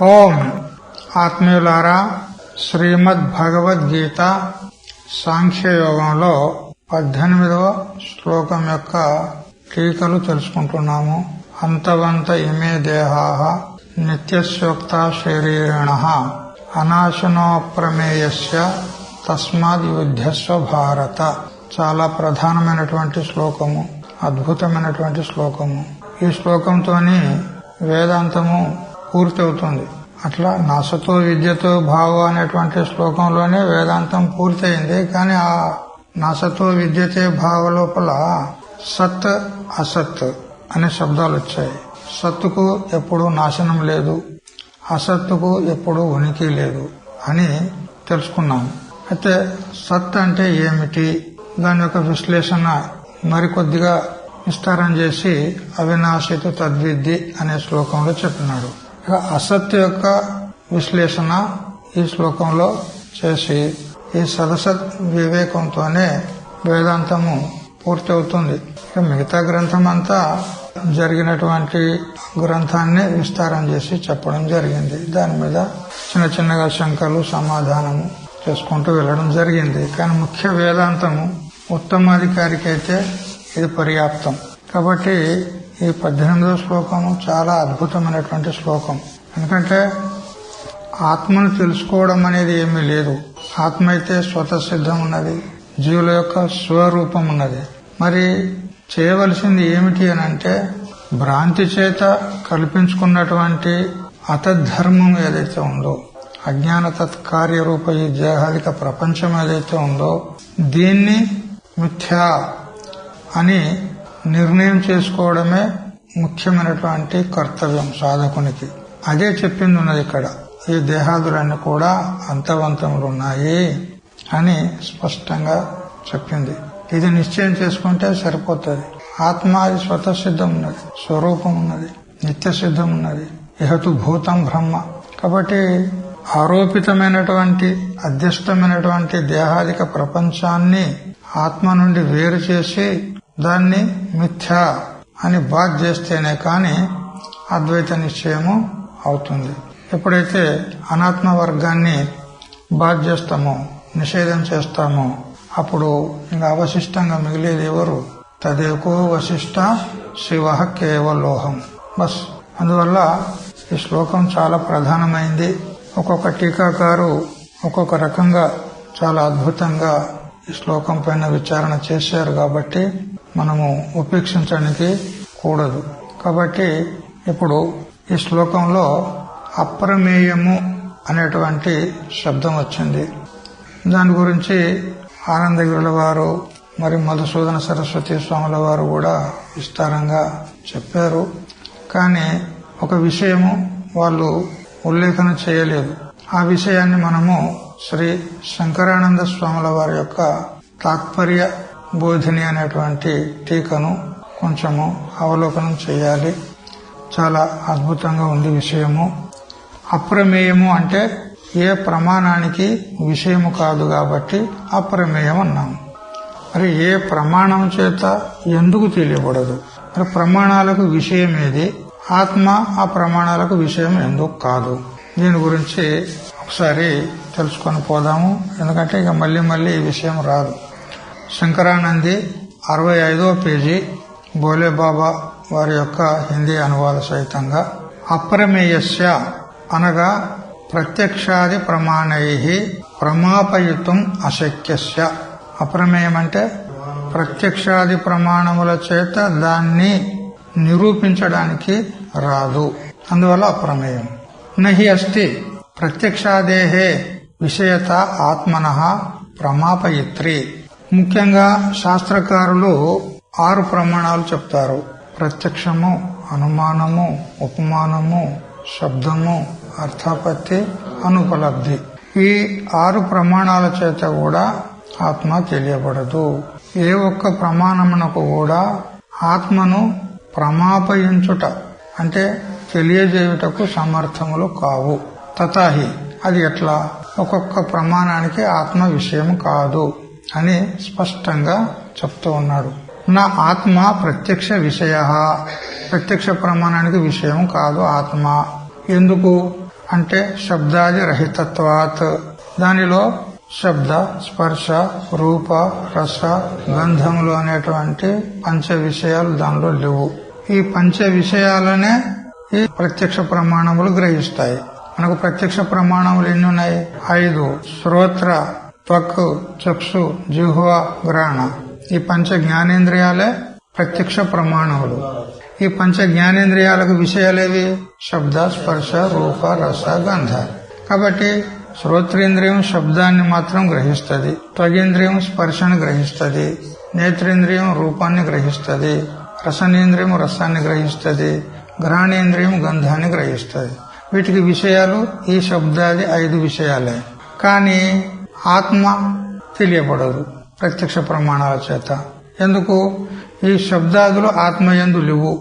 ఓం ఆత్మీయులారా, శ్రీమద్ భగవద్గీత సాంఖ్యయోగంలో 18వ శ్లోకం యొక్క టీకలు తెలుసుకుంటున్నాము. అంతవంత ఇమే దేహాః నిత్యస్యోక్తా శరీరిణః అనాశనోప్రమేయస్య తస్మాద్ యుధ్యస్వ భారత. చాలా ప్రధానమైనటువంటి శ్లోకము, అద్భుతమైనటువంటి శ్లోకము. ఈ శ్లోకంతోని వేదాంతము పూర్తవుతుంది. అట్లా నాసతో విద్యతో భావ అనేటువంటి శ్లోకంలోనే వేదాంతం పూర్తయింది. కానీ ఆ నాసతో విద్యతే భావ లోపల సత్ అసత్ అనే శబ్దాలు వచ్చాయి. సత్తుకు ఎప్పుడూ నాశనం లేదు, అసత్తుకు ఎప్పుడూ ఉనికి లేదు అని తెలుసుకున్నాం. అయితే సత్ అంటే ఏమిటి, దాని యొక్క విశ్లేషణ మరికొద్దిగా విస్తారం చేసి అవినాశితు తద్విద్ది అనే శ్లోకంలో చెప్పినాడు. ఇక అసత్ యొక్క విశ్లేషణ ఈ శ్లోకంలో చేసి ఈ సదసత్ వివేకంతోనే వేదాంతము పూర్తి అవుతుంది. ఇక మిగతా గ్రంథం అంతా జరిగినటువంటి గ్రంథాన్ని విస్తారం చేసి చెప్పడం జరిగింది. దాని మీద చిన్న చిన్నగా శంకలు సమాధానము చేసుకుంటూ వెళ్లడం జరిగింది. కానీ ముఖ్య వేదాంతము ఉత్తమాధికారికి అయితే ఇది పర్యాప్తం. కాబట్టి ఈ 18వ శ్లోకము చాలా అద్భుతమైనటువంటి శ్లోకం. ఎందుకంటే ఆత్మను తెలుసుకోవడం అనేది ఏమీ లేదు. ఆత్మ అయితే స్వతసిద్ధం ఉన్నది, జీవుల యొక్క స్వరూపం ఉన్నది. మరి చేయవలసింది ఏమిటి అని అంటే, భ్రాంతి చేత కల్పించుకున్నటువంటి అతద్ధర్మం ఏదైతే ఉందో, అజ్ఞాన తత్కార్యరూప ఈ దేహాదిక ప్రపంచం ఏదైతే ఉందో, దీన్ని మిథ్యా అని నిర్ణయం చేసుకోవడమే ముఖ్యమైనటువంటి కర్తవ్యం సాధకునికి. అదే చెప్పింది ఉన్నది ఇక్కడ. ఈ దేహాదులన్నీ కూడా అంతవంతములున్నాయి అని స్పష్టంగా చెప్పింది. ఇది నిశ్చయం చేసుకుంటే సరిపోతుంది. ఆత్మ అది స్వతసిద్ధం ఉన్నది, స్వరూపం ఉన్నది, నిత్య సిద్ధం ఉన్నది. ఇహతు భూతం బ్రహ్మ. కాబట్టి ఆరోపితమైనటువంటి అధ్యష్టమైనటువంటి దేహాదిక ప్రపంచాన్ని ఆత్మ నుండి వేరు చేసి దాన్ని మిథ్యా అని బాధ చేస్తేనే కాని అద్వైత నిశ్చయము అవుతుంది. ఎప్పుడైతే అనాత్మ వర్గాన్ని బాధ చేస్తామో, నిషేధం చేస్తామో, అప్పుడు ఇంకా అవశిష్టంగా మిగిలేది ఎవరు? తదేకో వశిష్ట శివ కేవలోహం. బస్. అందువల్ల ఈ శ్లోకం చాలా ప్రధానమైంది. ఒక్కొక్క టీకాకారు ఒక్కొక్క రకంగా చాలా అద్భుతంగా ఈ శ్లోకం పైన విచారణ చేశారు. కాబట్టి మనము ఉపేక్షించడానికి కూడదు. కాబట్టి ఇప్పుడు ఈ శ్లోకంలో అప్రమేయము అనేటువంటి శబ్దం వచ్చింది. దాని గురించి ఆనందగిరుల వారు మరి మధుసూదన సరస్వతి స్వాముల వారు కూడా విస్తారంగా చెప్పారు. కానీ ఒక విషయము వాళ్ళు ఉల్లేఖన చేయలేదు. ఆ విషయాన్ని మనము శ్రీ శంకరానంద స్వాముల వారి యొక్క తాత్పర్య బోధిని అనేటువంటి టీకను కొంచెము అవలోకనం చేయాలి. చాలా అద్భుతంగా ఉంది విషయము. అప్రమేయము అంటే ఏ ప్రమాణానికి విషయము కాదు కాబట్టి అప్రమేయం అన్నాము. మరి ఏ ప్రమాణం చేత ఎందుకు తెలియబడదు? మరి ప్రమాణాలకు విషయం ఏది? ఆత్మ ఆ ప్రమాణాలకు విషయం ఎందుకు కాదు? దీని గురించి ఒకసారి తెలుసుకొని పోదాము. ఎందుకంటే ఇక మళ్ళీ ఈ విషయం రాదు. శంకరానంది 65వ పేజీ బోలే బాబా వారి యొక్క హిందీ అనువాద సహితంగా అప్రమేయస్య అనగా ప్రత్యక్షాది ప్రమాణైః ప్రమాపయితుం అశక్యస్య. అప్రమేయం అంటే ప్రత్యక్షాది ప్రమాణముల చేత దాన్ని నిరూపించడానికి రాదు. అందువల్ల అప్రమేయం. నహి అస్తి ప్రత్యక్షాదేహే విషయత ఆత్మనః ప్రమాపయిత్రి. ముఖ్యంగా శాస్త్రకారులు 6 ప్రమాణాలు చెప్తారు. ప్రత్యక్షము, అనుమానము, ఉపమానము, శబ్దము, అర్థాపత్తి, అనుపలబ్ధి. ఈ 6 ప్రమాణాల చేత కూడా ఆత్మ తెలియబడదు. ఏ ఒక్క ప్రమాణమునకు కూడా ఆత్మను ప్రమాపయించుట అంటే తెలియజేయుటకు సమర్థములు కావు. తతాహి అది ఎట్లా? ఒక్కొక్క ప్రమాణానికి ఆత్మ విషయం కాదు అని స్పష్టంగా చెప్తూ ఉన్నాడు. నా ఆత్మ ప్రత్యక్ష విషయ, ప్రత్యక్ష ప్రమాణానికి విషయం కాదు ఆత్మ. ఎందుకు అంటే శబ్దాది రహితత్వాత్. దానిలో శబ్ద, స్పర్శ, రూప, రస, గంధములు అనేటువంటి పంచ విషయాలు దానిలో లేవు. ఈ పంచ విషయాలనే ఈ ప్రత్యక్ష ప్రమాణములు గ్రహిస్తాయి. మనకు ప్రత్యక్ష ప్రమాణములు ఎన్ని ఉన్నాయి? 5. శ్రోత్ర, త్వక్, చక్షు, జిహ్వ, గ్రహణ. ఈ పంచ జ్ఞానేంద్రియాలే ప్రత్యక్ష ప్రమాణములు. ఈ పంచ జ్ఞానేంద్రియాలకు విషయాలేవి? శబ్ద, స్పర్శ, రూప, రస, గంధ. కాబట్టి శ్రోత్రేంద్రియం శబ్దాన్ని మాత్రం గ్రహిస్తుంది, త్వగేంద్రియం స్పర్శను గ్రహిస్తుంది, నేత్రేంద్రియం రూపాన్ని గ్రహిస్తుంది, రసనేంద్రియం రసాన్ని గ్రహిస్తుంది, గ్రహణేంద్రియం గంధాన్ని గ్రహిస్తుంది. వీటికి విషయాలు ఈ శబ్దాది 5 విషయాలే. కానీ ఆత్మ తెలియబడదు ప్రత్యక్ష ప్రమాణాల చేత. ఎందుకు? ఈ శబ్దాదులు ఆత్మయందు లేవు.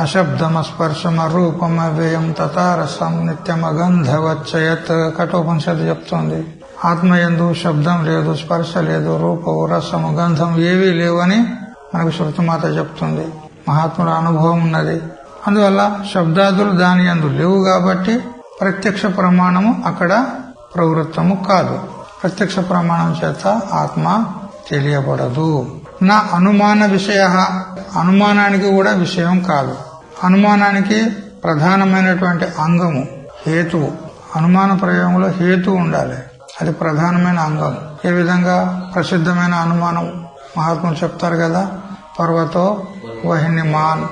అశబ్దమ స్పర్శమ రూపమ వ్యయం తతారసం నిత్యమగంధవచ్చయత్ కఠోపనిషత్తు చెప్తోంది. ఆత్మయందు శబ్దం లేదు, స్పర్శ లేదు, రూపము, రసము, గంధం ఏవీ లేవని మనకు శృతిమాత చెప్తుంది. మహాత్ముల అనుభవం ఉన్నది. అందువల్ల శబ్దాదులు దాని యందు లేవు కాబట్టి ప్రత్యక్ష ప్రమాణము అక్కడ ప్రవృత్తము కాదు. ప్రత్యక్ష ప్రమాణం చేత ఆత్మ తెలియబడదు. నా అనుమాన విషయ, అనుమానానికి కూడా విషయం కాదు. అనుమానానికి ప్రధానమైనటువంటి అంగము హేతువు. అనుమాన ప్రయోగంలో హేతు ఉండాలి, అది ప్రధానమైన అంగం. ఏ విధంగా? ప్రసిద్ధమైన అనుమానం మహాత్ములు చెప్తారు కదా, పర్వతో వహినిమాన్,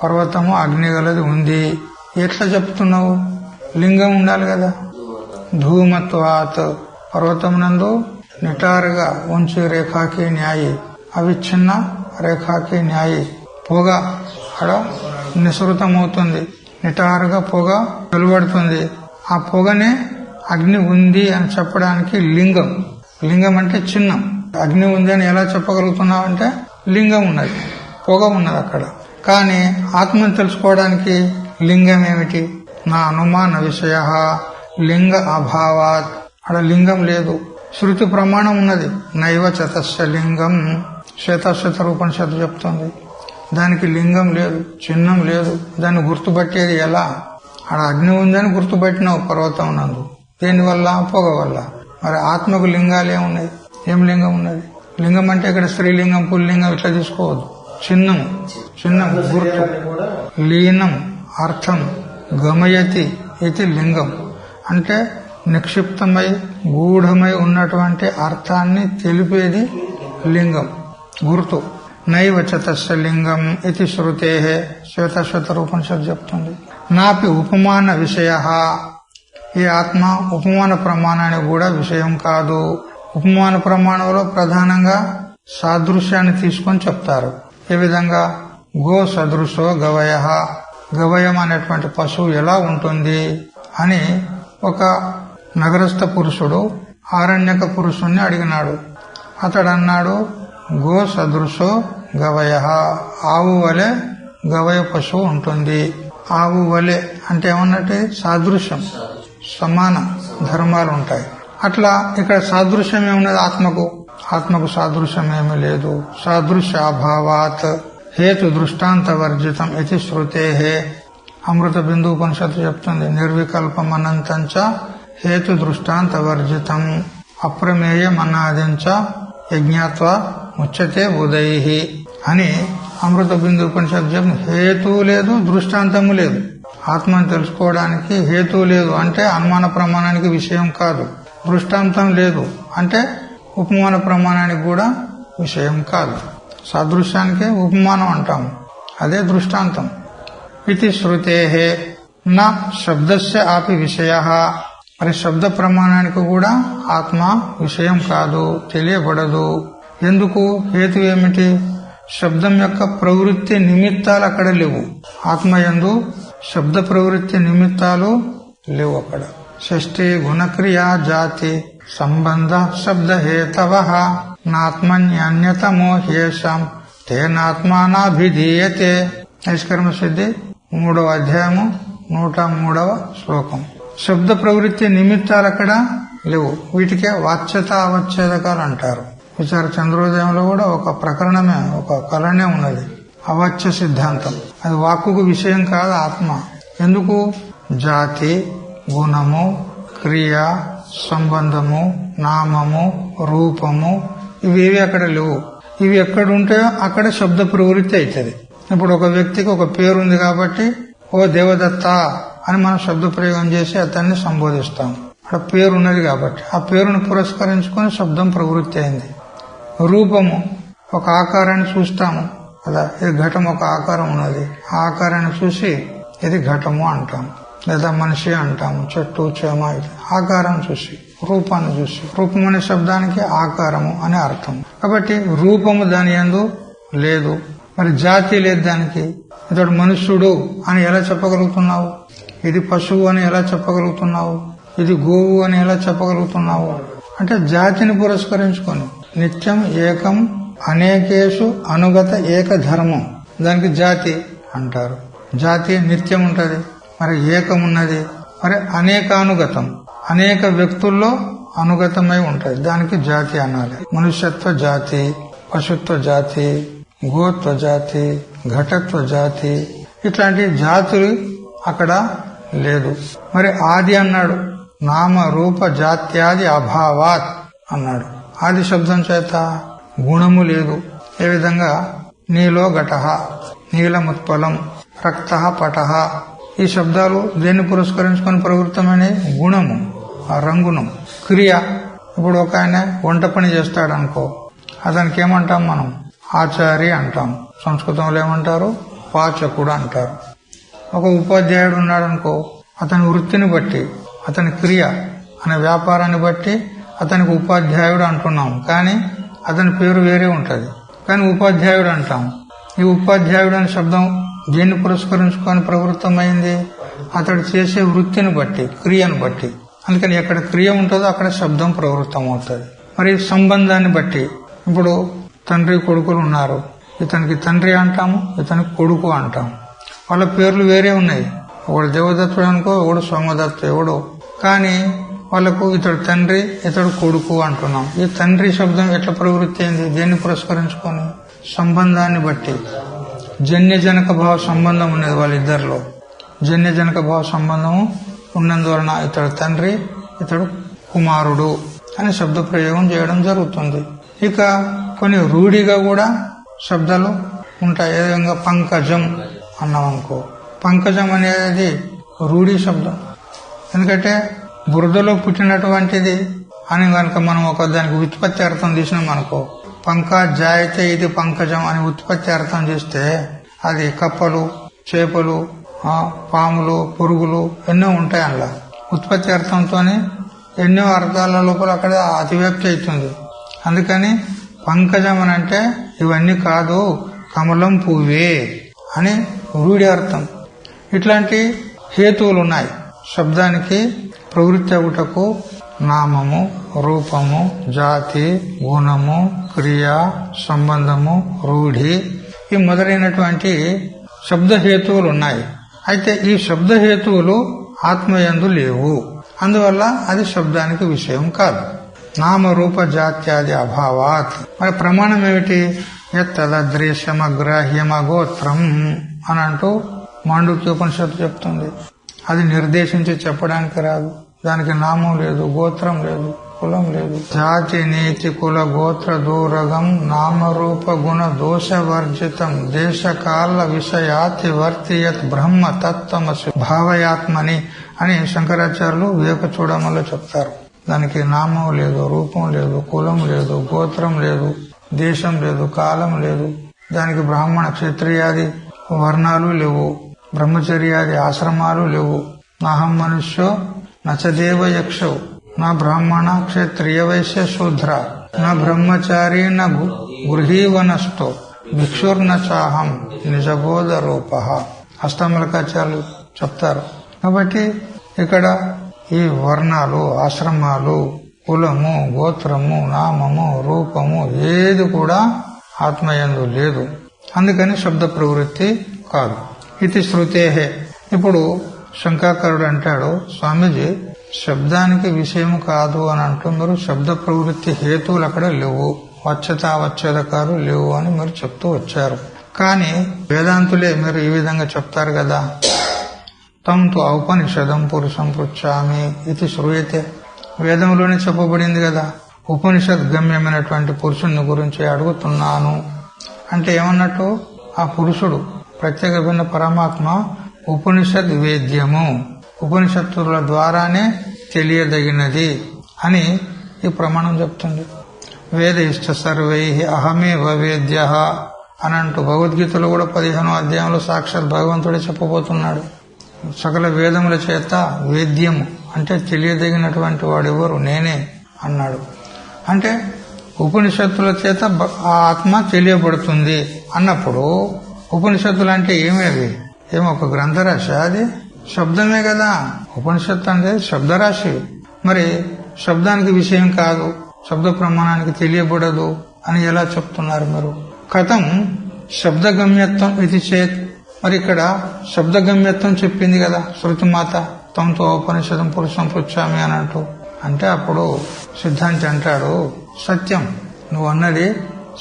పర్వతము అగ్ని గలది ఉంది. ఎట్లా చెప్తున్నావు? లింగం ఉండాలి కదా. ధూమత్వాత్, పర్వతమునందు నిటారుగా ఉంచి రేఖాకి న్యాయి, అవిచ్ఛిన్న రేఖాకి న్యాయి. పొగ అక్కడ నిసృతమవుతుంది, నిటారుగా పొగ వెలువడుతుంది. ఆ పొగనే అగ్ని ఉంది అని చెప్పడానికి లింగం. లింగం అంటే చిన్నం. అగ్ని ఉంది అని ఎలా చెప్పగలుగుతున్నావంటే లింగం ఉన్నది, పొగ ఉన్నది అక్కడ. కానీ ఆత్మను తెలుసుకోవడానికి లింగం ఏమిటి? నా అనుమాన విషయ లింగ అభావాత్, అక్కడ లింగం లేదు. శృతి ప్రమాణం ఉన్నది, నైవ చతస్య లింగం, శ్వేతాశ్వేత రూపనిషత్తు చెప్తుంది. దానికి లింగం లేదు, చిహ్నం లేదు. దాన్ని గుర్తుపట్టేది ఎలా? ఆడ అగ్ని ఉందని గుర్తుపట్టినావు పర్వతం నందు. దేనివల్ల? పొగ వల్ల. మరి ఆత్మకు లింగాలు ఏమున్నాయి? ఏం లింగం ఉన్నది? లింగం అంటే ఇక్కడ స్త్రీలింగం, పుల్లింగం ఇట్లా తీసుకోవద్దు. చిన్నం, చిన్నం గుర్తు. లీనం అర్థం గమయతి ఇది లింగం. అంటే నిక్షిప్తమై గూఢమై ఉన్నటువంటి అర్థాన్ని తెలిపేది లింగం, గుర్తు. నైవ చతస్య లింగం ఇది శృతే, శ్వేతాశ్వేత రూపనిషత్తు చెప్తుంది. నాపి ఉపమాన విషయ, ఈ ఆత్మ ఉపమాన ప్రమాణానికి కూడా విషయం కాదు. ఉపమాన ప్రమాణంలో ప్రధానంగా సాదృశ్యాన్ని తీసుకొని చెప్తారు. ఏ విధంగా? గో సదృశో గవయ, గవయం అనేటువంటి పశువు ఎలా ఉంటుంది అని ఒక నగరస్థ పురుషుడు ఆరణ్యక పురుషుణ్ణి అడిగినాడు. అతడు అన్నాడు, గో సదృశో గవయ, ఆవు వలె గవయ పశువు ఉంటుంది. ఆవు వలె అంటే ఏమన్నట్టు? సాదృశ్యం, సమాన ధర్మాలు ఉంటాయి. అట్లా ఇక్కడ సాదృశ్యం ఏమున్నది? ఆత్మకు ఆత్మకు సాదృశ్యం ఏమీ లేదు. సాదృశ్యాభావాత్ హేతు దృష్టాంత వర్జితం ఇది శృతే. అమృత బిందు ఉపనిషత్తు చెప్తుంది, నిర్వికల్పమనంతంచ హేతు దృష్టాంత వర్జితం అప్రమేయం అన్నాదించ యజ్ఞాత్వ ముచ్చతే ఉదై అని అమృత బిందు ఉపనిషత్తు చెప్తుంది. హేతు లేదు, దృష్టాంతము లేదు. ఆత్మను తెలుసుకోవడానికి హేతు లేదు అంటే అనుమాన ప్రమాణానికి విషయం కాదు. దృష్టాంతం లేదు అంటే ఉపమాన ప్రమాణానికి కూడా విషయం కాదు. సాదృశ్యానికి ఉపమానం అంటాము, అదే దృష్టాంతం. ఇది శృతే నా శబ్దస్య ఆపి విషయ, మరి శబ్ద ప్రమాణానికి కూడా ఆత్మ విషయం కాదు, తెలియబడదు. ఎందుకు? హేతు ఏమిటి? శబ్దం యొక్క ప్రవృత్తి నిమిత్తాలు అక్కడ లేవు. ఆత్మయందు శబ్ద ప్రవృత్తి నిమిత్తాలు లేవు అక్కడ. షష్ఠి గుణక్రియా జాతి సంబంధ శబ్ద హేతవ నాత్మన్యతమో హ్యేషం తేనాత్మానాభిధీయతే. నిష్కర్మ సిద్ధి 3వ అధ్యాయము 103వ శ్లోకం. శబ్ద ప్రవృత్తి నిమిత్తాలు అక్కడ లేవు. వీటికే వాచ్యత అవచ్ఛేదకాలు అంటారు. విచార చంద్రోదయంలో కూడా ఒక ప్రకరణమే, ఒక కలనే ఉన్నది, అవాచ్య సిద్ధాంతం. అది వాక్కుకు విషయం కాదు ఆత్మ. ఎందుకు? జాతి గుణము, క్రియ, సంబంధము, నామము, రూపము ఇవేవి అక్కడ లేవు. ఇవి ఎక్కడ ఉంటాయో అక్కడ శబ్ద ప్రవృత్తి అవుతుంది. ఇప్పుడు ఒక వ్యక్తికి ఒక పేరు ఉంది కాబట్టి ఓ దేవదత్త అని మనం శబ్ద ప్రయోగం చేసి అతన్ని సంబోధిస్తాం. అక్కడ పేరు ఉన్నది కాబట్టి ఆ పేరును పురస్కరించుకొని శబ్దం ప్రవృత్తి అయింది. రూపము ఒక ఆకారాన్ని చూస్తాము కదా, ఇది ఘటం ఒక ఆకారం ఉన్నది, ఆ ఆకారాన్ని చూసి ఇది ఘటము అంటాం, లేదా మనిషి అంటాము, చెట్టు చేమ ఆకారం చూసి, రూపాన్ని చూసి. రూపం అనే శబ్దానికి ఆకారము అని అర్థం. కాబట్టి రూపము దాని యందు లేదు. మరి జాతి లేదు దానికి. ఇతడు మనుష్యుడు అని ఎలా చెప్పగలుగుతున్నావు? ఇది పశువు అని ఎలా చెప్పగలుగుతున్నావు? ఇది గోవు అని ఎలా చెప్పగలుగుతున్నావు? అంటే జాతిని పురస్కరించుకొని నిత్యం ఏకం అనేకేషు అనుగత ఏక ధర్మం, దానికి జాతి అంటారు. జాతి నిత్యం ఉంటది, మరి ఏకం ఉన్నది, మరి అనేకానుగతం, అనేక వ్యక్తుల్లో అనుగతమై ఉంటది, దానికి జాతి అనాలి. మనుష్యత్వ జాతి, పశుత్వ జాతి, గోత్వ జాతి, ఘటత్వ జాతి, ఇట్లాంటి జాతులు అక్కడ లేదు. మరి ఆది అన్నాడు, నామ రూప జాత్యాది అభావాత్ అన్నాడు. ఆది శబ్దం చేత గుణము లేదు. ఏ విధంగా నీలో ఘటః, నీలముత్పలం, రక్తః పటః, ఈ శబ్దాలు దేన్ని పురస్కరించుకొని ప్రవృత్తమైన గుణము, ఆ రంగును. క్రియ, ఇప్పుడు ఒక ఆయన వంట పని చేస్తాడు అనుకో, అతనికి ఏమంటాం మనం? ఆచారి అంటాం. సంస్కృతంలో ఏమంటారు? పాచకుడు అంటారు. ఒక ఉపాధ్యాయుడు ఉన్నాడు అనుకో, అతని వృత్తిని బట్టి, అతని క్రియ అనే వ్యాపారాన్ని బట్టి అతనికి ఉపాధ్యాయుడు అంటున్నాం, కానీ అతని పేరు వేరే ఉంటది, కానీ ఉపాధ్యాయుడు అంటాం. ఈ ఉపాధ్యాయుడు అనే శబ్దం దేన్ని పురస్కరించుకొని ప్రవృత్తమైంది? అతడు చేసే వృత్తిని బట్టి, క్రియను బట్టి. అందుకని ఎక్కడ క్రియ ఉంటుందో అక్కడ శబ్దం ప్రవృత్తం అవుతుంది. మరి సంబంధాన్ని బట్టి, ఇప్పుడు తండ్రి కొడుకులు ఉన్నారు, ఇతనికి తండ్రి అంటాము, ఇతనికి కొడుకు అంటాం. వాళ్ళ పేర్లు వేరే ఉన్నాయి. ఒకడు దేవదత్తుడు అనుకో, ఒకడు సోమదత్తుడు, ఎవడు, కానీ వాళ్ళకు ఇతడు తండ్రి, ఇతడు కొడుకు అంటున్నాం. ఈ తండ్రి శబ్దం ఎట్లా ప్రవృత్తి అయింది? దేన్ని పురస్కరించుకొని? సంబంధాన్ని బట్టి. జన్యజనక భావ సంబంధం ఉన్నది వాళ్ళిద్దరిలో. జన్యజనక భావ సంబంధము ఉన్నందువలన ఇతడు తండ్రి, ఇతడు కుమారుడు అని శబ్ద ప్రయోగం చేయడం జరుగుతుంది. ఇక కొన్ని రూఢిగా కూడా శబ్దాలు ఉంటాయి. ఏ విధంగా పంకజం అన్నాం అనుకో, పంకజం అనేది రూఢి శబ్దం. ఎందుకంటే బురదలో పుట్టినటువంటిది అని కనుక మనం ఒక దానికి ఉత్పత్తి అర్థం తీసినాం అనుకో, పంకజాయితే ఇది పంకజం అని ఉత్పత్తి అర్థం చేస్తే అది కప్పలు, చేపలు, పాములు, పురుగులు ఎన్నో ఉంటాయి. అందులో ఉత్పత్తి అర్థంతో ఎన్నో అర్థాల లోపల అక్కడ అతివ్యాప్తి అవుతుంది. అందుకని పంకజం అని అంటే ఇవన్నీ కాదు, కమలం పువ్వే అని రూఢి అర్థం. ఇట్లాంటి హేతువులు ఉన్నాయి శబ్దానికి ప్రవృత్తి అవుటకు. నామము, రూపము, జాతి, గుణము, క్రియ, సంబంధము, రూఢి, ఈ మొదలైనటువంటి శబ్దహేతువులు ఉన్నాయి. అయితే ఈ శబ్దహేతువులు ఆత్మయందు లేవు, అందువల్ల అది శబ్దానికి విషయం కాదు. నామరూప జాత్యాది అభావాత్. మరి ప్రమాణం ఏమిటి? యత్తదృశ్యమగ్రాహ్యమగోత్రం అని అంటూ మాండూక్యోపనిషత్తు చెప్తుంది. అది నిర్దేశించి చెప్పడానికి రాదు. దానికి నామం లేదు, గోత్రం లేదు, కులం లేదు. జాతి నీతి కుల గోత్ర దూరగం నామరూప గుణ దోషవర్జితం దేశకాల విషయాతి వర్తియత్ బ్రహ్మ తత్వమసి భావయాత్మని అని శంకరాచార్యులు వివేక చూడమలో చెప్తారు. దానికి నామం లేదు, రూపం లేదు, కులం లేదు, గోత్రం లేదు, దేశం లేదు, కాలం లేదు. దానికి బ్రాహ్మణ క్షత్రియాది వర్ణాలు లేవు, బ్రహ్మచర్యాది ఆశ్రమాలు లేవు. నాహం మనుష్యో నచదేవ యక్షో నా బ్రాహ్మణ క్షత్రియ వైశ్య శూద్ర నా బ్రహ్మచారి న గృహీవనష్టో భిక్షుర్న చాహం నిజబోధ రూప అష్టమలకాచార్యులు చెప్తారు. కాబట్టి ఇక్కడ ఈ వర్ణాలు, ఆశ్రమాలు, కులము, గోత్రము, నామము, రూపము ఏది కూడా ఆత్మయందు లేదు. అందుకని శబ్ద ప్రవృత్తి కాదు. ఇది శృతేహే. ఇప్పుడు శంకాకరుడు అంటాడు, స్వామీజీ శబ్దానికి విషయం కాదు అని అంటున్నారు, శబ్ద ప్రవృత్తి హేతువులు అక్కడ లేవు, వచ్చేదకారు లేవు అని మీరు చెప్తూ వచ్చారు. కానీ వేదాంతులే మీరు ఈ విధంగా చెప్తారు కదా, తం తు ఔపనిషదం పురుషం పృచ్ఛామి ఇది శ్రూయతే. వేదంలోనే చెప్పబడింది కదా, ఉపనిషద్ గమ్యమైనటువంటి పురుషుని గురించి అడుగుతున్నాను అంటే ఏమన్నట్టు, ఆ పురుషుడు ప్రత్యేక భిన్న పరమాత్మ ఉపనిషద్ వేద్యము, ఉపనిషత్తుల ద్వారానే తెలియదగినది అని ఈ ప్రమాణం చెప్తుంది. వేద ఇష్ట సర్వై అహమేవ వేద్య అని అంటూ భగవద్గీతలో కూడా 15వ అధ్యాయంలో సాక్షాత్ భగవంతుడే చెప్పబోతున్నాడు. సకల వేదముల చేత వేద్యము అంటే తెలియదగినటువంటి వాడెవరు, నేనే అన్నాడు. అంటే ఉపనిషత్తుల చేత ఆ ఆత్మ తెలియబడుతుంది అన్నప్పుడు ఉపనిషత్తులు అంటే ఏమేవి, ఒక గ్రంథరాశి, అది శబ్దమే కదా. ఉపనిషత్తు అంటే శబ్దరాశి. మరి శబ్దానికి విషయం కాదు, శబ్ద ప్రమాణానికి తెలియబడదు అని ఎలా చెప్తున్నారు మీరు? కథం శబ్దగమ్యత్వం ఇది చేత్. మరి ఇక్కడ శబ్దగమ్యత్వం చెప్పింది కదా శృతిమాత, తంతో ఉపనిషదం పురుషం పృచ్ఛామి అని అంటూ. అంటే అప్పుడు సిద్ధాంతి అంటాడు, సత్యం నువ్వు అన్నది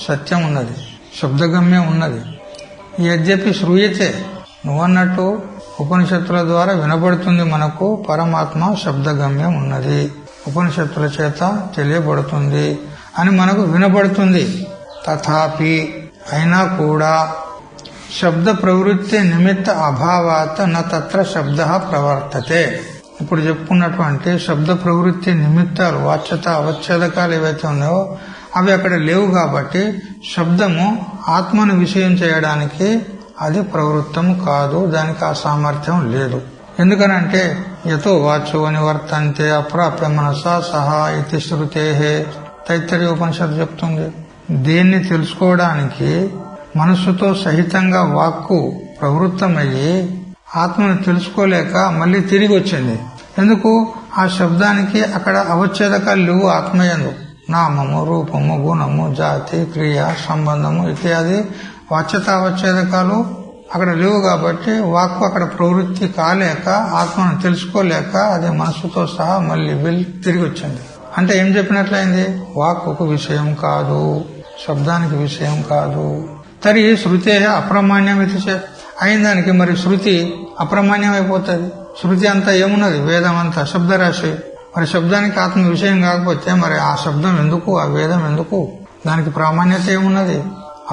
సత్యం ఉన్నది, శబ్దగమ్యం ఉన్నది. యద్యపి శ్రూయతే, నువ్వన్నట్టు ఉపనిషత్తుల ద్వారా వినబడుతుంది మనకు పరమాత్మ శబ్దగమ్యం ఉన్నది, ఉపనిషత్తుల చేత తెలియబడుతుంది అని మనకు వినబడుతుంది. తథాపి అయినా కూడా శబ్ద ప్రవృత్తి నిమిత్త అభావాత్ న తత్ర శబ్ద ప్రవర్తతే. ఇప్పుడు చెప్పుకున్నటువంటి శబ్ద ప్రవృత్తి నిమిత్తాలు, వాచ్యత అవచ్ఛేదకాలు ఏవైతే ఉన్నాయో అవి అక్కడ లేవు కాబట్టి శబ్దము ఆత్మను విషయం చేయడానికి అది ప్రవృత్తము కాదు, దానికి ఆ సామర్థ్యం లేదు. ఎందుకనంటే యతో వాచో నివర్తంతే అప్రాప్య మనసా సహా ఇతి శృతేహే. తైత్తరీయ ఉపనిషత్తు చెప్తుంది, దేన్ని తెలుసుకోవడానికి మనస్సుతో సహితంగా వాక్కు ప్రవృత్తమయ్యి ఆత్మను తెలుసుకోలేక మళ్ళీ తిరిగి వచ్చింది. ఎందుకు? ఆ శబ్దానికి అక్కడ అవచ్ఛేదకాలు లేవు ఆత్మయందు. నామము, రూపము, గుణము, జాతి, క్రియ, సంబంధము ఇత్యాది వాచ్యత అవచ్ఛేదకాలు అక్కడ లేవు కాబట్టి వాక్కు అక్కడ ప్రవృత్తి కాలేక ఆత్మను తెలుసుకోలేక అది మనస్సుతో సహా మళ్ళీ వెళ్ళి తిరిగి వచ్చింది. అంటే ఏం చెప్పినట్లయింది? వాక్కుకు విషయం కాదు, శబ్దానికి విషయం కాదు. తరి శృతే అప్రమాణ్యం ఇది అయిన దానికి మరి శృతి అప్రమాణ్యం అయిపోతుంది. శృతి అంతా ఏమున్నది? వేదం అంతా శబ్దరాశి. మరి శబ్దానికి ఆత్మ విషయం కాకపోతే మరి ఆ శబ్దం ఎందుకు, ఆ వేదం ఎందుకు? దానికి ప్రామాణ్యత ఏమున్నది?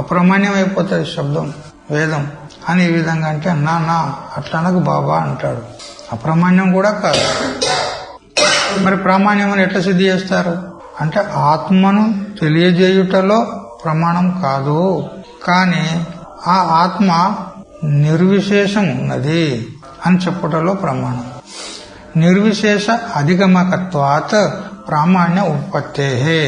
అప్రమాణ్యం అయిపోతుంది శబ్దం, వేదం అని. ఈ విధంగా అంటే నా అట్లనకు బాబా అంటాడు. అప్రమాణ్యం కూడా కాదు. మరి ప్రామాణ్యం అని ఎట్లా సిద్ధి చేస్తారు అంటే ఆత్మను తెలియజేయుటలో ప్రమాణం కాదు, కానీ ఆ ఆత్మ నిర్విశేషం ఉన్నది అని చెప్పుటలో ప్రమాణం. నిర్విశేష అధిగమకత్వాత్ ప్రామాణ్య ఉత్పత్తేహే.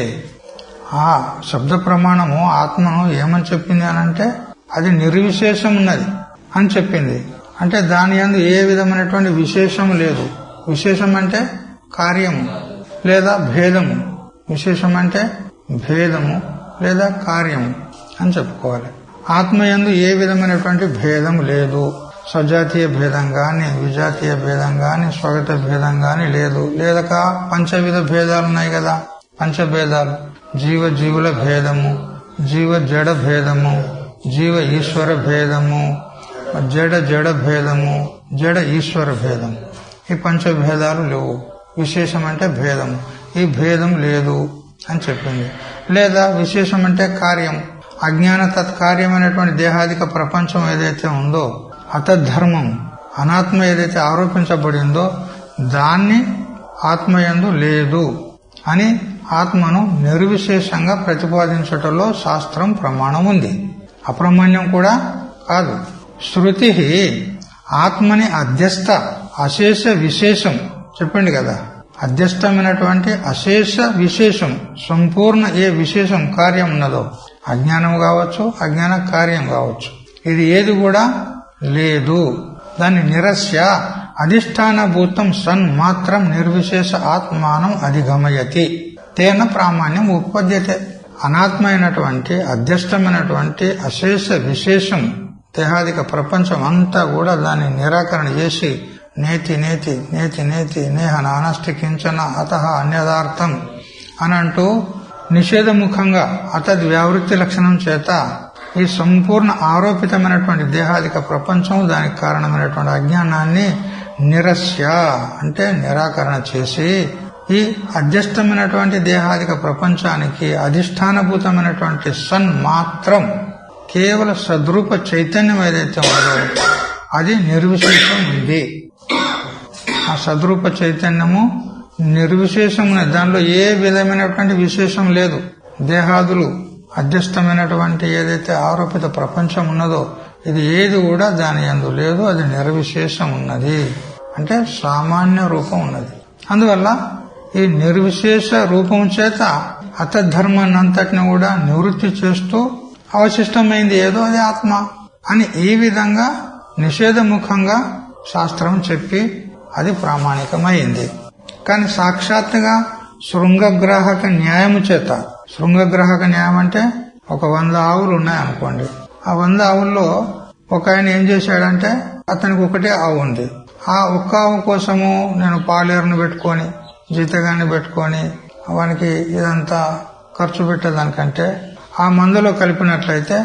ఆ శబ్ద ప్రమాణము ఆత్మను ఏమని చెప్పింది అనంటే అది నిర్విశేషం ఉన్నది అని చెప్పింది. అంటే దాని యందు ఏ విధమైనటువంటి విశేషం లేదు. విశేషం అంటే కార్యము లేదా భేదము, విశేషం అంటే భేదము లేదా కార్యము అని చెప్పుకోవాలి. ఆత్మయందు ఏ విధమైనటువంటి భేదం లేదు. సజాతీయ భేదం గాని, విజాతీయ భేదం గాని, స్వగత భేదం గాని లేదు. లేదక పంచవిధ భేదాలున్నాయి కదా, పంచభేదాలు. జీవుల భేదము, జీవ జడ భేదము, జీవ ఈశ్వర భేదము, జడ భేదము, జడ ఈశ్వర భేదం. ఈ పంచభేదాలు లేవు. విశేషం అంటే భేదం, ఈ భేదం లేదు అని చెప్పింది. లేదా విశేషం అంటే కార్యం, అజ్ఞాన తత్కార్యమైనటువంటి దేహాదిక ప్రపంచం ఏదైతే ఉందో అతద్ధర్మం, అనాత్మ ఏదైతే ఆరోపించబడిందో దాన్ని ఆత్మయందు లేదు అని ఆత్మను నిర్విశేషంగా ప్రతిపాదించటంలో శాస్త్రం ప్రమాణం ఉంది. అప్రమాణ్యం కూడా కాదు. శృతి ఆత్మని అధ్యస్థ అశేష విశేషం చెప్పింది కదా. అధ్యస్థమైనటువంటి అశేష విశేషం, సంపూర్ణ ఏ విశేషం కార్యం ఉన్నదో, అజ్ఞానం కావచ్చు, అజ్ఞాన కార్యం కావచ్చు, ఇది ఏది కూడా లేదు. దాన్ని నిరస్య అధిష్టానభూతం సన్ మాత్రం నిర్విశేష ఆత్మానం అధిగమయతి తేన ప్రామాణ్యం ఉత్పద్యతే. అనాత్మ అయినటువంటి అధ్యస్థమైనటువంటి అశేష విశేషం దేహాదిక ప్రపంచం అంతా కూడా దాన్ని నిరాకరణ చేసి నేతి నేతి నేతి నేతి నేహ నానష్టి కించన అత అన్యదార్థం అని అంటూ నిషేధముఖంగా అతద్వ్యావృత్తి లక్షణం చేత ఈ సంపూర్ణ ఆరోపితమైనటువంటి దేహాదిక ప్రపంచం, దానికి కారణమైనటువంటి అజ్ఞానాన్ని నిరస్య అంటే నిరాకరణ చేసి ఈ అధ్యస్థమైనటువంటి దేహాదిక ప్రపంచానికి అధిష్టానభూతమైనటువంటి సన్ మాత్రం కేవల సద్రూప చైతన్యం ఏదైతే ఉందో అది నిర్విశేషం ఉంది. ఆ సద్రూప చైతన్యము నిర్విశేషం ఉన్నది. దానిలో ఏ విధమైనటువంటి విశేషం లేదు. దేహాదులు అధ్యస్థమైనటువంటి ఏదైతే ఆరోపిత ప్రపంచం ఉన్నదో ఇది ఏది కూడా దాని యందు లేదు. అది నిర్విశేషం ఉన్నది అంటే సామాన్య రూపం ఉన్నది. అందువల్ల ఈ నిర్విశేష రూపం చేత అతద్ధర్మాన్ని అంతటిని కూడా నివృత్తి చేస్తూ అవశిష్టమైంది ఏదో అది ఆత్మ అని ఈ విధంగా నిషేధముఖంగా శాస్త్రం చెప్పి అది ప్రామాణికమైంది. కానీ సాక్షాత్తుగా శృంగగ్రాహక న్యాయము చేత, శృంగగ్రాహక న్యాయం అంటే ఒక 100 ఆవులు ఉన్నాయనుకోండి. ఆ 100 ఆవుల్లో ఒక ఆయన ఏం చేశాడంటే అతనికి ఒకటే ఆవు ఉంది. ఆ ఒక్క ఆవు కోసము నేను పాలేరును పెట్టుకొని జీతగాన్ని పెట్టుకొని వానికి ఇదంతా ఖర్చు పెట్టేదానికంటే ఆ మందులో కలిపినట్లయితే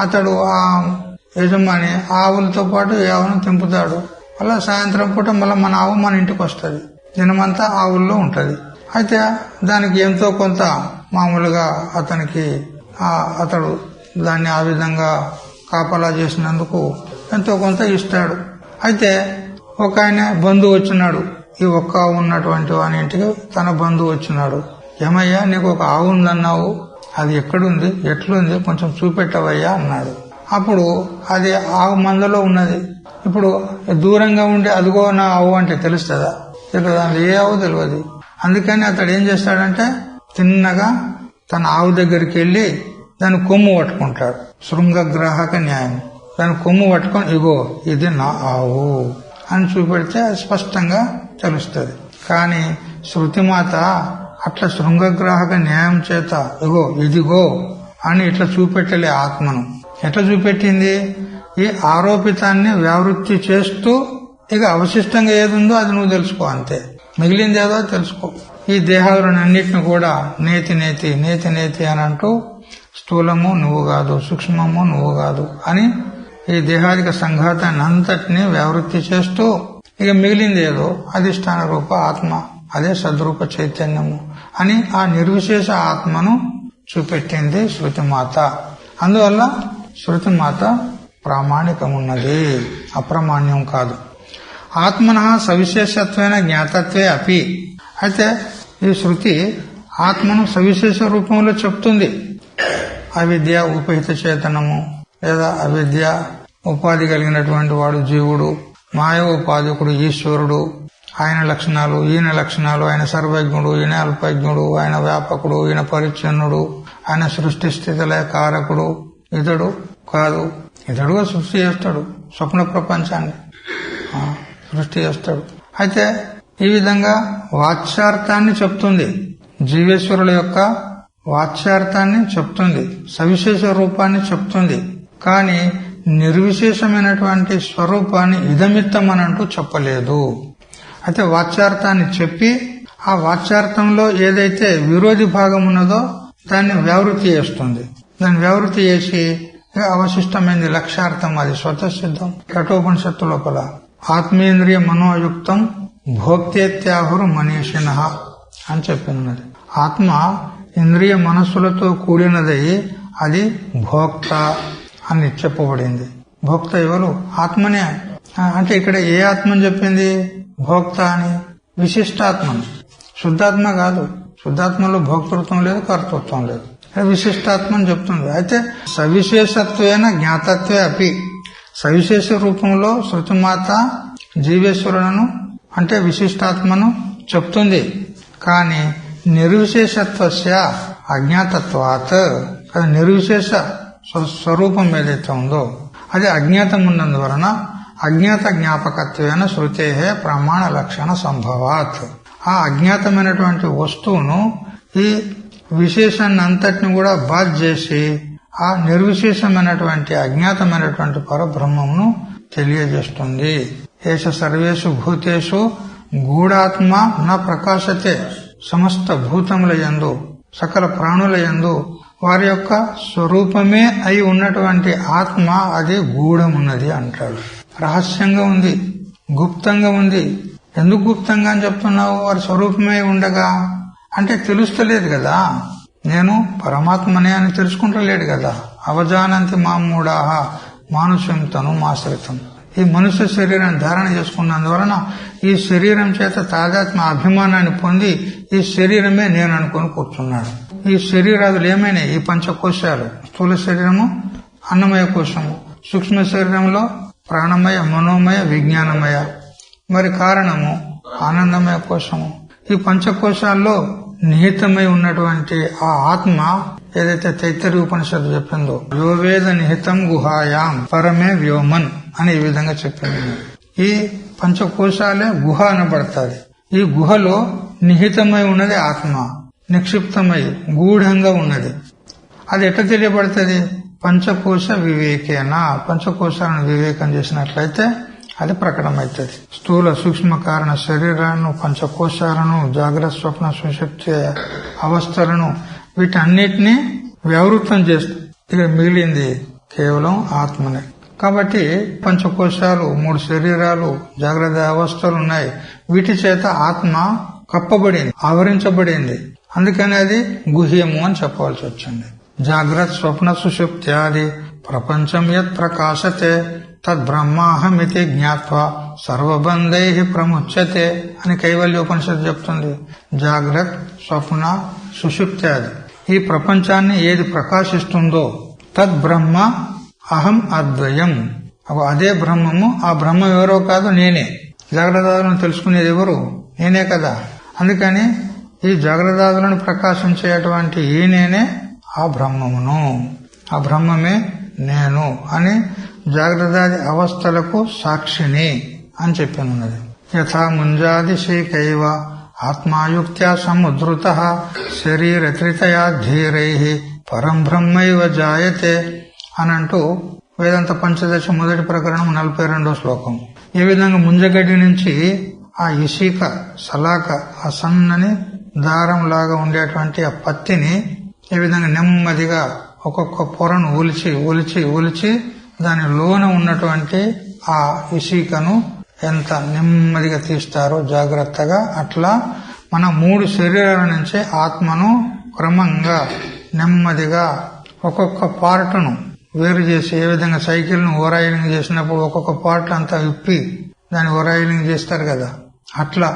అతడు ఆ యజమాని ఆవులతో పాటు ఆవును తెంపుతాడు. అలా సాయంత్రం పూట మళ్ళీ మన ఆవు మన ఇంటికి వస్తుంది. దినమంతా ఆవుల్లో ఉంటది. అయితే దానికి ఎంతో కొంత మామూలుగా అతడు దాన్ని ఆ విధంగా కాపలా చేసినందుకు ఎంతో కొంత ఇస్తాడు. అయితే ఒక ఆయన బంధువు వచ్చినాడు. ఈ ఒక్క ఆవు ఉన్నటువంటి వాని ఇంటికి తన బంధువు వచ్చినాడు. ఏమయ్యా నీకు ఒక ఆవు ఉందన్నావు, అది ఎక్కడుంది, ఎట్లుంది, కొంచెం చూపెట్టవయ్యా అన్నాడు. అప్పుడు అది ఆవు మందలో ఉన్నది. ఇప్పుడు దూరంగా ఉండి అదిగో నా ఆవు అంటే తెలుస్తుందా? తెలియదు. అది ఏ ఆవు తెలియదు. అందుకని అతడు ఏం చేస్తాడంటే తిన్నగా తన ఆవు దగ్గరికి వెళ్లి దాని కొమ్ము పట్టుకుంటాడు. శృంగగ్రాహక న్యాయం. దాని కొమ్ము పట్టుకొని ఇగో ఇది నా ఆవు అని చూపెడితే అది స్పష్టంగా తెలుస్తుంది. కానీ శృతిమాత అట్లా శృంగగ్రాహక న్యాయం చేత ఇగో ఇదిగో అని ఇట్లా చూపెట్టలే ఆత్మను. ఎట్లా చూపెట్టింది? ఈ ఆరోపితాన్ని వ్యావృత్తి చేస్తూ ఇక అవశిష్టంగా ఏదుందో అది నువ్వు తెలుసుకో, అంతే. మిగిలింది ఏదో తెలుసుకో. ఈ దేహాలన్నింటిని కూడా నేతి నేతి నేతి నేతి అని అంటూ స్థూలము నువ్వు కాదు, సూక్ష్మము నువ్వు కాదు అని ఈ దేహాదిక సంఘాతాన్ని అంతటినీ వ్యావృత్తి చేస్తూ ఇక మిగిలింది ఏదో అధిష్టాన రూప ఆత్మ, అదే సద్రూప చైతన్యము అని ఆ నిర్విశేష ఆత్మను చూపెట్టింది శృతిమాత. అందువల్ల శృతిమాత ప్రామాణికమున్నది, అప్రమాణ్యం కాదు. ఆత్మన సవిశేషత్వైన జ్ఞాతత్వే అపి. అయితే ఈ శృతి ఆత్మను సవిశేష రూపంలో చెప్తుంది. అవిద్య ఉపహిత చేతనము లేదా అవిద్య ఉపాధి కలిగినటువంటి వాడు జీవుడు, మాయ ఉపాధికుడు ఈశ్వరుడు, ఆయన లక్షణాలు ఈయన లక్షణాలు, ఆయన సర్వజ్ఞుడు ఈయన అల్పజ్ఞుడు, ఆయన వ్యాపకుడు ఈయన పరిచ్ఛన్నుడు, ఆయన సృష్టి స్థితిలయ కారకుడు. ఇతడు కాదు, ఇతడుగా సృష్టి చేస్తాడు, స్వప్న ప్రపంచాన్ని సృష్టి చేస్తాడు. అయితే ఈ విధంగా వాచ్యార్థాన్ని చెప్తుంది, జీవేశ్వరుల యొక్క వాచ్యార్థాన్ని చెప్తుంది, సవిశేష రూపాన్ని చెప్తుంది. కానీ నిర్విశేషమైనటువంటి స్వరూపాన్ని ఇదమిత్తమనంటూ చెప్పలేదు. అయితే వాచ్యార్థాన్ని చెప్పి ఆ వాచ్యార్థంలో ఏదైతే విరోధి భాగం ఉన్నదో దాన్ని వ్యావృత్తి చేస్తుంది. దాన్ని వ్యావృత్తి చేసి అవశిష్టమైంది లక్ష్యార్థం, అది స్వతసిద్ధం. కఠోపనిషత్తు లోపల ఆత్మేంద్రియ మనోయుక్తం భోక్తేత్యాహురు మనీషిణ అని చెప్పినది. ఆత్మ ఇంద్రియ మనస్సులతో కూడినదై అది భోక్త అని చెప్పబడింది. భోక్త ఎవరు? ఆత్మనే. అంటే ఇక్కడ ఏ ఆత్మని చెప్పింది? భోక్త అని. విశిష్టాత్మను, శుద్ధాత్మ కాదు. శుద్ధాత్మలో భోక్తృత్వం లేదు, కర్తృత్వం లేదు. విశిష్టాత్మని చెప్తుంది. అయితే సవిశేషత్వేన జ్ఞాతత్వే అపి, సవిశేష రూపంలో శృతిమాత జీవేశ్వరులను అంటే విశిష్టాత్మను చెప్తుంది. కానీ నిర్విశేషత్వస్య అజ్ఞాతత్వాత్, అది నిర్విశేష స్వరూపం ఏదైతే ఉందో అది అజ్ఞాతం ఉన్నందువలన అజ్ఞాత జ్ఞాపకత్వేన శృతే ప్రమాణ లక్షణ సంభవాత్. ఆ అజ్ఞాతమైనటువంటి వస్తువును ఈ విశేషాన్ని అంతటిని కూడా బాధ చేసి ఆ నిర్విశేషమైనటువంటి అజ్ఞాతమైనటువంటి పరబ్రహ్మమును తెలియజేస్తుంది. ఏష సర్వేషు భూతేషు గూఢాత్మ న ప్రకాశతే. సమస్త భూతముల యందు సకల ప్రాణుల యందు వారి యొక్క స్వరూపమే అయి ఉన్నటువంటి ఆత్మ అది గూఢమున్నది అంటాడు. రహస్యంగా ఉంది. గుప్తంగా ఉంది. ఎందుకు గుప్తంగా అని చెప్తున్నావు? వారి స్వరూపమై ఉండగా అంటే తెలుస్తలేదు కదా, నేను పరమాత్మనే అని తెలుసుకుంటలేడు కదా. అవజానంతి మామూఢాః మానుషం తనుమాశ్రితం. ఈ మనుష్య శరీరాన్ని ధారణ చేసుకున్నందువలన ఈ శరీరం చేత తాదాత్మ అభిమానాన్ని పొంది ఈ శరీరమే నేను అనుకుని కూర్చున్నాడు. ఈ శరీరాదులు ఏమైనాయి? ఈ పంచకోశాలు, స్థూల శరీరము అన్నమయ కోశము, సూక్ష్మ శరీరంలో ప్రాణమయ, మనోమయ, విజ్ఞానమయ, మరి కారణము ఆనందమయ కోశము. ఈ పంచకోశాల్లో నిహితమై ఉన్నటువంటి ఆ ఆత్మ ఏదైతే తైత్తరీయ ఉపనిషత్తు చెప్పిందో, యోవేద నిహితం గుహాయాం పరమే వ్యోమన్ అని ఈ విధంగా చెప్పింది. ఈ పంచకోశాలే గుహ అనబడతాది. ఈ గుహలో నిహితమై ఉన్నది ఆత్మ, నిక్షిప్తమై గూఢంగా ఉన్నది. అది ఎట్లా తెలియబడుతుంది? పంచకోశ వివేకేన. పంచకోశాలను వివేకం చేసినట్లయితే అది ప్రకటమవుతుంది. స్థూల సూక్ష్మ కారణ శరీరాలను, పంచకోశాలను, జాగ్రత్త స్వప్న సుషుప్తి అవస్థలను వీటన్నిటినీ వ్యవృత్తం చేస్తుంది. ఇక మిగిలింది కేవలం ఆత్మనే. కాబట్టి పంచకోశాలు, 3 శరీరాలు, జాగ్రత్త అవస్థలు ఉన్నాయి. వీటి చేత ఆత్మ కప్పబడింది, ఆవరించబడింది. అందుకని అది గుహ్యము అని చెప్పవలసి వచ్చింది. జాగ్రత్త స్వప్న సుషుప్త్యాది ప్రపంచం యత్ ప్రకాశతే తద్బ్రహ్మాహమితి జ్ఞాత్వా సర్వబంధై ప్రముచ్యతే అని కైవల్యోపనిషత్తు చెప్తుంది. జాగ్రత్త స్వప్న సుషుప్త్యాది ఈ ప్రపంచాన్ని ఏది ప్రకాశిస్తుందో తద్బ్రహ్మ అహం అద్వయం, అదే బ్రహ్మము. ఆ బ్రహ్మం ఎవరో కాదు, నేనే. జాగ్రత్తలను తెలుసుకునేది ఎవరు? నేనే కదా. అందుకని ఈ జాగ్రత్తలను ప్రకాశించేటువంటి ఈ నేనే ఆ బ్రహ్మమును, ఆ బ్రహ్మమే నేను అని జాగ్రత్తాది అవస్థలకు సాక్షిని అని చెప్పినది. యథా ముంజాదిశేకైవ ఆత్మాయుక్త్యా సముద్రుత శరీరత్రితయా ధీరై పరం బ్రహ్మైవ జాయతే అనంటూ వేదాంత పంచదశ మొదటి ప్రకరణం 42వ శ్లోకం. ఏ విధంగా ముంజగడ్డి నుంచి ఆ ఇసిక సలాక, ఆ సన్నని దారం లాగా ఉండేటువంటి ఆ పత్తిని ఏ విధంగా నెమ్మదిగా ఒక్కొక్క పొరను ఒలిచి ఒలిచి ఒలిచి దాని లోన ఉన్నటువంటి ఆ ఇసికను ఎంత నెమ్మదిగా తీస్తారో జాగ్రత్తగా, అట్లా మన 3 శరీరాల నుంచి ఆత్మను క్రమంగా నెమ్మదిగా ఒక్కొక్క పార్ట్ను వేరు చేసి, ఏ విధంగా సైకిల్ ను ఓరాయిలింగ్ చేసినప్పుడు ఒక్కొక్క పార్ట్ అంతా విప్పి దాన్ని ఓరాయిలింగ్ చేస్తారు కదా, అట్లా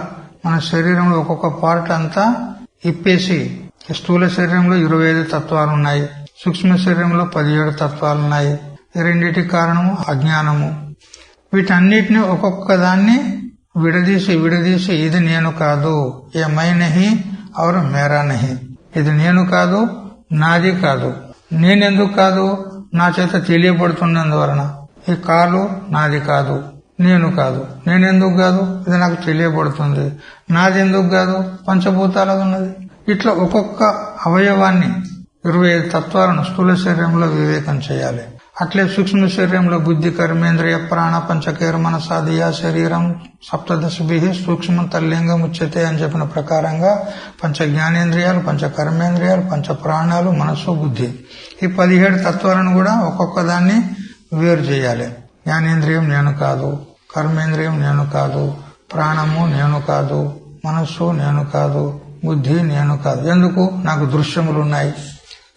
మన శరీరంలో ఒక్కొక్క పార్ట్ అంతా ఇప్పేసి, స్థూల శరీరంలో 25 తత్వాలు ఉన్నాయి, సూక్ష్మ శరీరంలో 17 తత్వాలు ఉన్నాయి. ఈ రెండింటికి కారణము అజ్ఞానము. వీటన్నిటిని ఒక్కొక్క దాన్ని విడదీసి విడదీసి ఇది నేను కాదు, ఏ మై నహి ఔర్ మేరా నహి, ఇది నేను కాదు, నాది కాదు. నేనెందుకు కాదు? నా చేత తెలియబడుతున్నందువలన. ఈ కాలు నాది కాదు, నేను కాదు. నేనెందుకు కాదు? ఇది నాకు తెలియబడుతుంది. నాది ఎందుకు కాదు? పంచభూతాలకు ఉన్నది. ఇట్లా ఒక్కొక్క అవయవాన్ని 25 తత్వాలను స్థూల శరీరంలో వివేకం చేయాలి. అట్లే సూక్ష్మ శరీరంలో బుద్ధి, కర్మేంద్రియ, ప్రాణ, పంచకేర మనసాదియా శరీరం సప్తదశభి సూక్ష్మం తల్లింగం ఉచ్యతే అని చెప్పిన ప్రకారంగా పంచ జ్ఞానేంద్రియాలు, పంచ కర్మేంద్రియాలు, పంచ ప్రాణాలు, మనస్సు, బుద్ధి, ఈ 17 తత్వాలను కూడా ఒక్కొక్క దాన్ని వేరు చేయాలి. జ్ఞానేంద్రియం నేను కాదు, కర్మేంద్రియం నేను కాదు, ప్రాణము నేను కాదు, మనస్సు నేను కాదు, బుద్ధి నేను కాదు. ఎందుకు? నాకు దృశ్యములున్నాయి,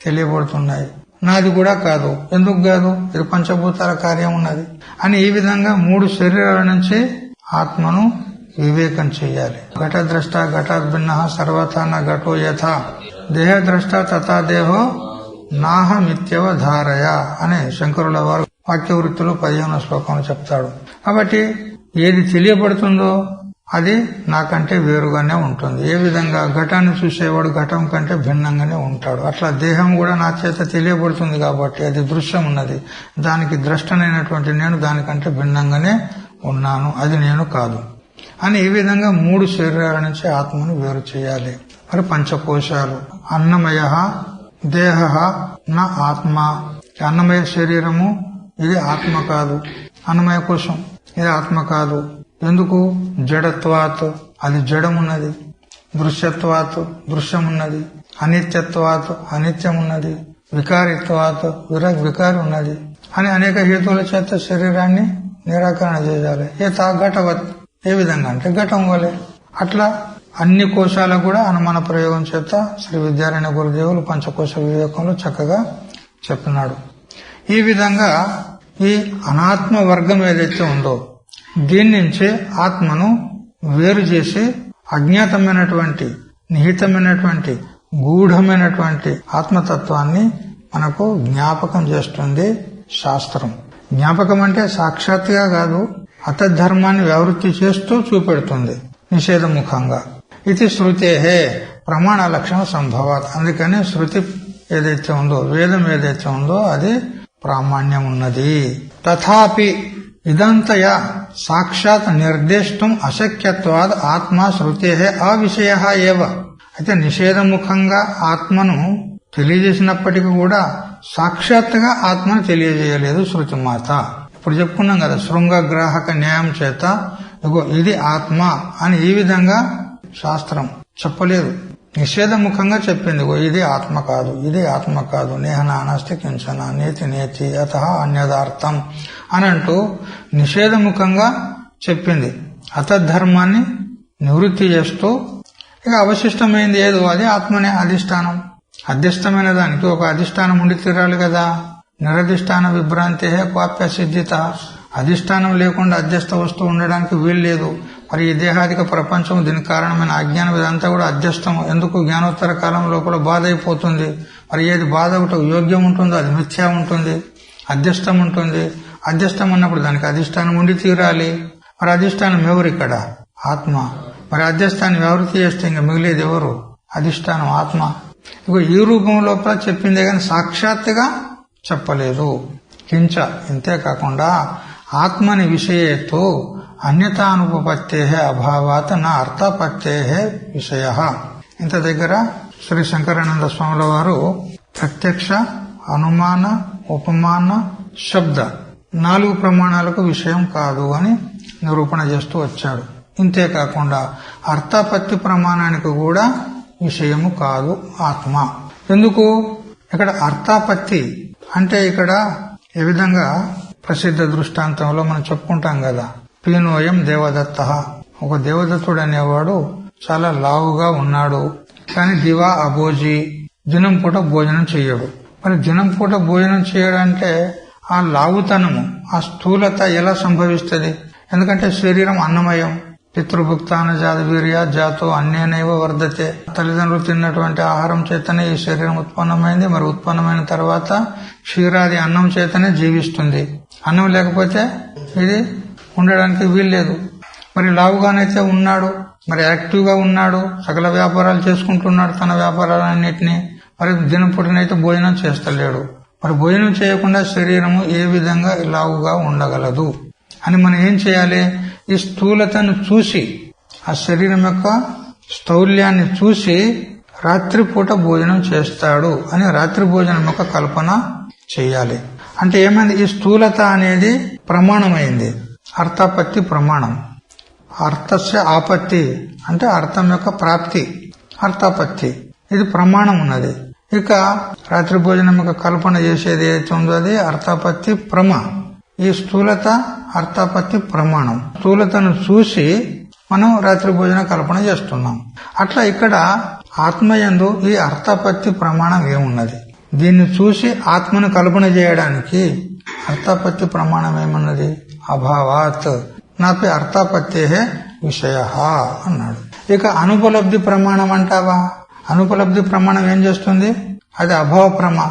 తెలియబడుతున్నాయి. నాది కూడా కాదు. ఎందుకు కాదు? ఇది పంచభూతాల కార్యం ఉన్నది అని ఈ విధంగా 3 శరీరాల నుంచి ఆత్మను వివేకం చెయ్యాలి. ఘటద్రష్ట ఘటాద్భిన్న సర్వథా న ఘటో యథా దేహద్రష్ట తథా దేహో నాహమిత్యవధారయ అని శంకరుల వారు వాక్యవృత్తులు 15వ శ్లోకంలో చెప్తాడు. కాబట్టి ఏది తెలియబడుతుందో అది నాకంటే వేరుగానే ఉంటుంది. ఏ విధంగా ఘటాన్ని చూసేవాడు ఘటం కంటే భిన్నంగానే ఉంటాడు, అట్లా దేహం కూడా నా చేత తెలియబడుతుంది కాబట్టి అది దృశ్యం ఉన్నది. దానికి ద్రష్టనైనటువంటి నేను దానికంటే భిన్నంగానే ఉన్నాను, అది నేను కాదు అని ఈ విధంగా 3 శరీరాల నుంచి ఆత్మను వేరు చేయాలి. మరి పంచకోశాలు అన్నమయ దేహ నా ఆత్మ. అన్నమయ శరీరము ఇది ఆత్మ కాదు, అన్నమయ కోశం ఇది ఆత్మ కాదు. ఎందుకు? జడత్వాత్ అది జడమున్నది, దృశ్యత్వాత్ దృశ్యమున్నది, అనిత్యత్వాత్ అనిత్యమున్నది, వికారిత్వాత్ వికారి ఉన్నది అని అనేక హేతువుల చేత శరీరాన్ని నిరాకరణ చేయాలి. యథా ఘటవత్, ఏ విధంగా అంటే ఘటం వలె. అట్లా అన్ని కోశాలకు కూడా అనుమాన ప్రయోగం చేత శ్రీ విద్యారణ్య గురుదేవులు పంచకోశ వివేకంలో చక్కగా చెప్పినాడు. ఈ విధంగా ఈ అనాత్మ వర్గం ఏదైతే ఉందో దీని నుంచే ఆత్మను వేరు చేసి అజ్ఞాతమైనటువంటి నిహితమైనటువంటి గూఢమైనటువంటి ఆత్మతత్వాన్ని మనకు జ్ఞాపకం చేస్తుంది శాస్త్రం. జ్ఞాపకం అంటే సాక్షాత్తుగా కాదు, అతద్ధర్మాన్ని వ్యావృత్తి చేస్తూ చూపెడుతుంది నిషేధముఖంగా. ఇది శృతేహే ప్రమాణ లక్షణ సంభవాత్. అందుకని శృతి ఏదైతే ఉందో, వేదం ఏదైతే ఉందో అది ప్రామాణ్యం ఉన్నది. తథాపి ఇదంతయ సాక్షాత్ నిర్దేష్టం అశక్యత్వాద్ ఆత్మ శృతేహే అవిషయ ఏవ. అయితే నిషేధముఖంగా ఆత్మను తెలియజేసినప్పటికీ కూడా సాక్షాత్తుగా ఆత్మను తెలియజేయలేదు శృతి మాత. ఇప్పుడు చెప్పుకున్నాం కదా, శృంగగ్రాహక న్యాయం చేత ఇగో ఇది ఆత్మ అని ఈ విధంగా శాస్త్రం చెప్పలేదు, నిషేధముఖంగా చెప్పింది. ఇగో ఇది ఆత్మ కాదు, ఇది ఆత్మ కాదు, నేహ నానాస్తి కించన నేతి నేతి అత అన్యదార్థం అని అంటూ నిషేధముఖంగా చెప్పింది. అతద్ధర్మాన్ని నివృత్తి చేస్తూ ఇక అవశిష్టమైంది ఏదో అది ఆత్మనే అధిష్టానం. అధ్యస్థమైన దానికి ఒక అధిష్టానం ఉండి తీరాలి కదా. నిరధిష్టాన విభ్రాంతి క్వాప్య సిద్ధిత. అధిష్టానం లేకుండా అధ్యస్థ వస్తువు ఉండడానికి వీల్లేదు. మరి ఈ దేహాదిక ప్రపంచం, దీనికి కారణమైన అజ్ఞానం ఇదంతా కూడా అధ్యస్థం. ఎందుకు జ్ఞానోత్తర కాలం లోపల బాధ అయిపోతుంది. మరి ఏది బాధ ఒకటి యోగ్యం ఉంటుందో అది మిథ్యా ఉంటుంది, అధ్యస్థం ఉంటుంది. అధ్యస్థం ఉన్నప్పుడు దానికి అధిష్టానం ఉండి తీరాలి. మరి అధిష్టానం ఎవరు ఇక్కడ? ఆత్మ. మరి అధ్యస్థాన్ని వ్యావృత్తి చేస్తే ఇంకా మిగిలేది ఎవరు? అధిష్టానం ఆత్మ. ఇక ఈ రూపం లోపల చెప్పిందే గాని సాక్షాత్తుగా చెప్పలేదు. కించ ఇంతేకాకుండా ఆత్మని విషయేతో అన్యతానుపత్తే అభావాత్ నా అర్థపత్తే విషయ. ఇంత దగ్గర శ్రీ శంకరానంద స్వాముల వారు ప్రత్యక్ష, అనుమాన, ఉపమాన, శబ్ద 4 ప్రమాణాలకు విషయం కాదు అని నిరూపణ చేస్తూ వచ్చాడు. ఇంతేకాకుండా అర్థపత్తి ప్రమాణానికి కూడా విషయము కాదు ఆత్మ. ఎందుకు? ఇక్కడ అర్థాపత్తి అంటే ఇక్కడ ఏ విధంగా ప్రసిద్ధ దృష్టాంతంలో మనం చెప్పుకుంటాం కదా, పీనోయం దేవదత్త. ఒక దేవదత్తుడు అనేవాడు చాలా లావుగా ఉన్నాడు, కానీ దివా అభోజీ, దినం పూట భోజనం చెయ్యడు. మరి దినం పూట భోజనం చేయడంటే ఆ లావుతనము, ఆ స్థూలత ఎలా సంభవిస్తుంది? ఎందుకంటే శరీరం అన్నమయం. పితృభుక్తాన జాతవీర్య జాతో అన్నేనైవ వర్ధతే. తల్లిదండ్రులు తిన్నటువంటి ఆహారం చేతనే ఈ శరీరం ఉత్పన్నమైంది. మరి ఉత్పన్నమైన తర్వాత క్షీరాది అన్నం చేతనే జీవిస్తుంది. అన్నం లేకపోతే ఇది ఉండడానికి వీల్లేదు. మరి లావుగానైతే ఉన్నాడు, మరి యాక్టివ్ గా ఉన్నాడు, సకల వ్యాపారాలు చేసుకుంటున్నాడు తన వ్యాపారాలన్నింటినీ. మరి దినపూటనైతే భోజనం చేస్తలేడు. మరి భోజనం చేయకుండా శరీరము ఏ విధంగా లావుగా ఉండగలదు అని మనం ఏం చేయాలి? ఈ స్థూలతను చూసి, ఆ శరీరం యొక్క స్థౌల్యాన్ని చూసి రాత్రిపూట భోజనం చేస్తాడు అని రాత్రి భోజనం యొక్క కల్పన చేయాలి. అంటే ఏమైంది? ఈ స్థూలత అనేది ప్రమాణమైంది. అర్థాపత్తి ప్రమాణం. అర్థస్య ఆపత్తి అంటే అర్థం యొక్క ప్రాప్తి, అర్థాపత్తి ఇది ప్రమాణం ఉన్నది. ఇక రాత్రి భోజనం యొక్క కల్పన చేసేది ఏదైతే ఉందో అది అర్థాపత్తి ప్రమా. ఈ స్థూలత అర్థాపత్తి ప్రమాణం. స్థూలతను చూసి మనం రాత్రి భోజన కల్పన చేస్తున్నాం. అట్లా ఇక్కడ ఆత్మయందు ఈ అర్థాపత్తి ప్రమాణం ఏమున్నది? దీన్ని చూసి ఆత్మను కల్పన చేయడానికి అర్థాపత్తి ప్రమాణం ఏమున్నది? అభావాత్ నాపై అర్థాపత్తే విషయ అన్నాడు. ఇక అనుపలబ్ధి ప్రమాణం అంటావా? అనుపలబ్ధి ప్రమాణం ఏం చేస్తుంది? అది అభావ ప్రమా.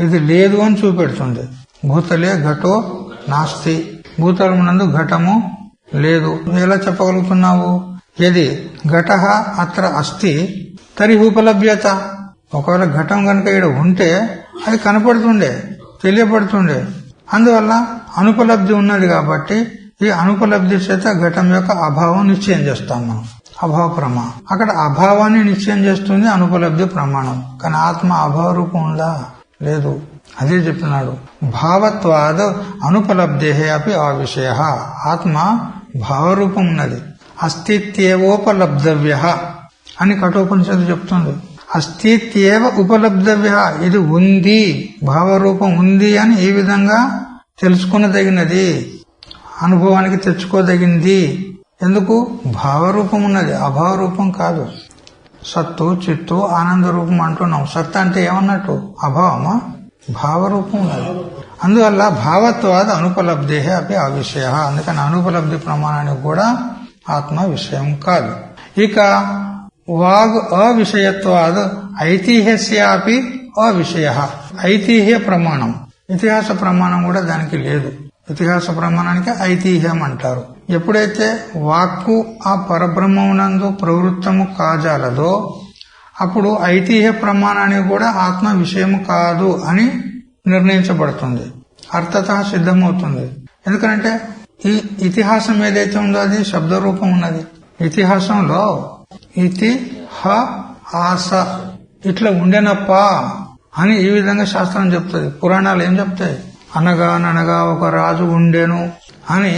ఇది లేదు అని చూపెడుతుంది. భూతలే ఘటో నాస్తి. భూతలమునందు ఘటము లేదు. ఎలా చెప్పగలుగుతున్నావు? యది ఘట అత్ర అస్తి తరి ఉపలభ్యత. ఒకవేళ ఘటం కనుక ఇక్కడ ఉంటే అది కనపడుతుండే, తెలియపడుతుండే. అందువల్ల అనుపలబ్ధి ఉన్నది కాబట్టి ఈ అనుపలబ్ధి చేత ఘటం యొక్క అభావం నిశ్చయం చేస్తాం మనం. అభావ ప్రమా. అక్కడ అభావాన్ని నిశ్చయం చేస్తుంది అనుపలబ్ధి ప్రమాణం. కానీ ఆత్మ అభావ రూపం ఉందా? లేదు. అదే చెప్పినాడు, భావత్వాద్ అనుపలబ్ధే అపి ఆ విషయ. ఆత్మ భావరూపం ఉన్నది. అస్తిత్యేవోపలబ్ధవ్య అని కఠోపనిషత్తు చెప్తుంది. అస్తిత్యేవ ఉపలబ్ధవ్య, ఇది ఉంది, భావరూపం ఉంది అని ఈ విధంగా తెలుసుకునదగినది. అనుభవానికి తెచ్చుకోదగింది. ఎందుకు? భావరూపం ఉన్నది, అభావ రూపం కాదు. సత్తు చిత్తు ఆనంద రూపం అంటున్నాం. సత్ అంటే ఏమన్నట్టు? అభావమా? భావరూపం ఉన్నది. అందువల్ల భావత్వాద అనుపలబ్ధే అవి అవిషయ. అందుకని అనుపలబ్ధి ప్రమాణానికి కూడా ఆత్మ విషయం కాదు. ఇక వాగ్ అవిషయత్వాద్ ఐతిహ్యస్యాపి అవిషయ. ఐతిహ్య ప్రమాణం, ఇతిహాస ప్రమాణం కూడా దానికి లేదు. ఇతిహాస ప్రమాణానికి ఐతిహ్యం అంటారు. ఎప్పుడైతే వాక్కు ఆ పరబ్రహ్మమునందు ప్రవృత్తము కాజాలదో అప్పుడు ఐతిహ్య ప్రమాణానికి కూడా ఆత్మ విషయము కాదు అని నిర్ణయించబడుతుంది, అర్థత సిద్ధమవుతుంది. ఎందుకంటే ఈ ఇతిహాసం ఏదైతే ఉందో అది శబ్ద రూపం ఉన్నది. ఇతిహాసంలో ఇతి హ ఆస ఇట్లా ఉండేనప్ప అని ఈ విధంగా శాస్త్రం చెప్తుంది. పురాణాలు ఏం చెప్తాయి? అనగా ఒక రాజు ఉండేను అని.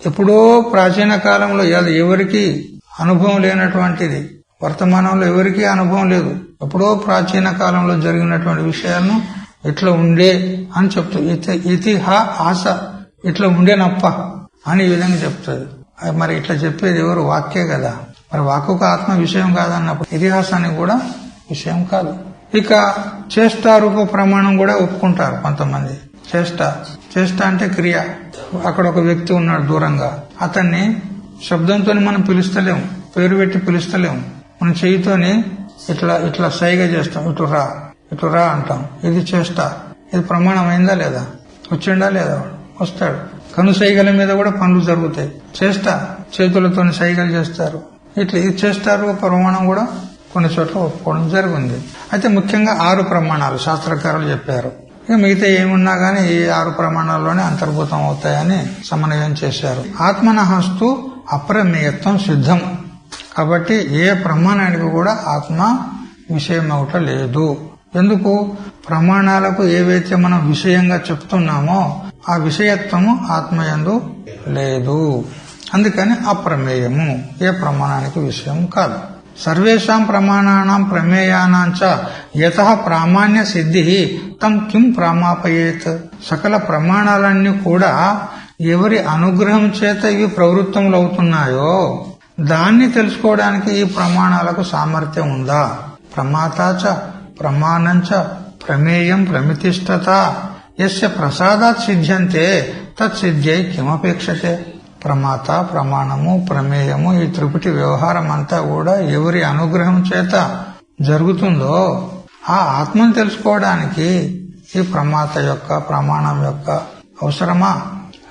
ఎప్పుడో ప్రాచీన కాలంలో ఎవరికి అనుభవం లేనటువంటిది, వర్తమానంలో ఎవరికీ అనుభవం లేదు. ఎప్పుడో ప్రాచీన కాలంలో జరిగినటువంటి విషయాలను ఇట్లా ఉండే అని చెప్తుంది. ఇతి హ ఆస ఇట్లా ఉండేనప్ప అని ఈ విధంగా చెప్తుంది. మరి ఇట్లా చెప్పేది ఎవరు? వాక్యే కదా. మరి వాక్కుకు ఆత్మ విషయం కాదన్నప్పుడు ఇతిహాసానికి కూడా విషయం కాదు. ఇక చేష్టారూప ప్రమాణం కూడా ఒప్పుకుంటారు కొంతమంది. చేష్ట అంటే క్రియ. అక్కడ ఒక వ్యక్తి ఉన్నాడు దూరంగా, అతన్ని శబ్దంతో మనం పిలుస్తలేము, పేరు పెట్టి పిలుస్తలేము. మన చేయితోని ఇట్లా సైగ చేస్తాం, ఇటు రా అంటాం. ఇది చేష్ట. ఇది ప్రమాణం అయిందా లేదా? వచ్చిండా లేదా? వస్తాడు. కను సైగల మీద కూడా పనులు జరుగుతాయి. చేతులతో సైగలు చేస్తారు. ఇట్లా ఇది చేస్తారు. ప్రమాణం కూడా కొన్ని చోట్ల ఒప్పుకోవడం జరిగింది. అయితే ముఖ్యంగా 6 ప్రమాణాలు శాస్త్రకారులు చెప్పారు. ఇక మిగతా ఏమున్నా గానీ ఈ 6 ప్రమాణాల్లోనే అంతర్భూతం అవుతాయని సమన్వయం చేశారు. ఆత్మనహస్తు అప్రమేయత్వం సిద్ధం. కాబట్టి ఏ ప్రమాణానికి కూడా ఆత్మ విషయం అవట లేదు. ఎందుకు? ప్రమాణాలకు ఏవైతే మనం విషయంగా చెప్తున్నామో ఆ విషయత్వము ఆత్మయందు లేదు. అందుకని అప్రమేయము, ఏ ప్రమాణానికి విషయం కాదు. సర్వేషాం ప్రమాణానాం ప్రమేయానాంచ యతః ప్రామాణ్య సిద్ధి తం కిం ప్రామాపయేత్. సకల ప్రమాణాలన్నీ కూడా ఎవరి అనుగ్రహం చేత ఇవి ప్రవృత్తములవుతున్నాయో దాన్ని తెలుసుకోవడానికి ఈ ప్రమాణాలకు సామర్థ్యం ఉందా? ప్రమాతాచ ప్రమాణంచ ప్రమేయం ప్రమితిష్టత యస్య ప్రసాదాత్ సిద్ధ్యంతే తత్సిద్ధ్యై కిమపేక్షతే. ప్రమాత, ప్రమాణము, ప్రమేయము ఈ త్రిపుటి వ్యవహారం అంతా కూడా ఎవరి అనుగ్రహం చేత జరుగుతుందో ఆ ఆత్మను తెలుసుకోవడానికి ఈ ప్రమాత యొక్క ప్రమాణం యొక్క అవసరమా?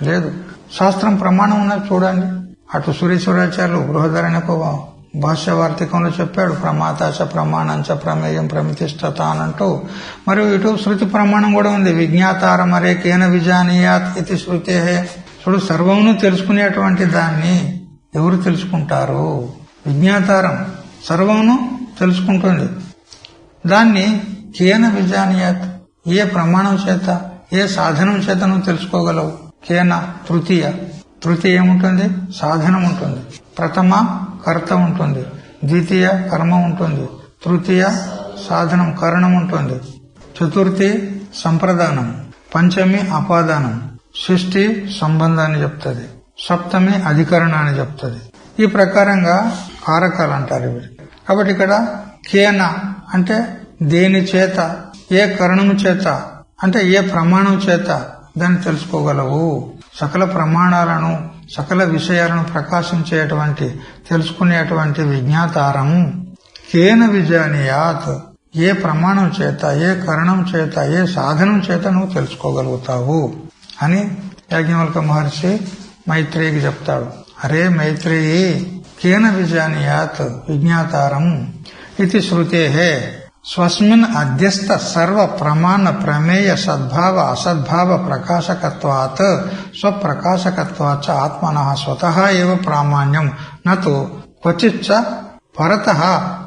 లేదు. శాస్త్రం ప్రమాణం ఉన్నది చూడండి. అటు సురేశ్వరాచార్యులు బృహదరణ్యక భాష్యవార్తికంలో చెప్పాడు, ప్రమాతాచ ప్రమాణంచ ప్రమేయం ప్రమితిష్టత అనంటూ. మరియు ఇటు శృతి ప్రమాణం కూడా ఉంది. విజ్ఞాతారమరే కేన విజానీయాత్ ఇది శృతే. చూడు, సర్వమును తెలుసుకునేటువంటి దాన్ని ఎవరు తెలుసుకుంటారు? విజ్ఞాతారం సర్వమును తెలుసుకుంటుంది. దాన్ని కేన విజానీయాత్, ఏ ప్రమాణం చేత, ఏ సాధనం చేత నువ్వు తెలుసుకోగలవు? కేన తృతీయ ఏముంటుంది? సాధనం ఉంటుంది. ప్రథమ కర్త ఉంటుంది, ద్వితీయ కర్మ ఉంటుంది, తృతీయ సాధనం కరణం ఉంటుంది, చతుర్థి సంప్రదానం, పంచమి అపాదానం, షష్ఠి సంబంధాన్ని చెప్తుంది, సప్తమి అధికరణాన్ని చెప్తుంది. ఈ ప్రకారంగా కారకాలు అంటారు ఇవి. కాబట్టి ఇక్కడ కేన అంటే దేని చేత, ఏ కరణము చేత అంటే ఏ ప్రమాణం చేత దాన్ని తెలుసుకోగలవు. సకల ప్రమాణాలను సకల విషయాలను ప్రకాశించేటువంటి తెలుసుకునేటువంటి విజ్ఞాతారం కేన విజానీయాత్, ఏ ప్రమాణం చేత, ఏ కరణం చేత, ఏ సాధనం చేత నువ్వు తెలుసుకోగలుగుతావు అని యాజ్ఞవల్క మహర్షి మైత్రేయికి చెప్తాడు. అరే మైత్రేయి, కేన విజానీయాత్ విజ్ఞాతారం ఇది శృతేహే స్వస్మిన్ అధ్యస్థ సర్వ ప్రమాణ ప్రమేయ సద్భావ అసద్భావ ప్రకాశకత్వాత్ స్వప్రకాశకత్వాచ ఆత్మనః స్వతః ఏవ ప్రామాణ్యం నతు క్వచిచ్చ పరతః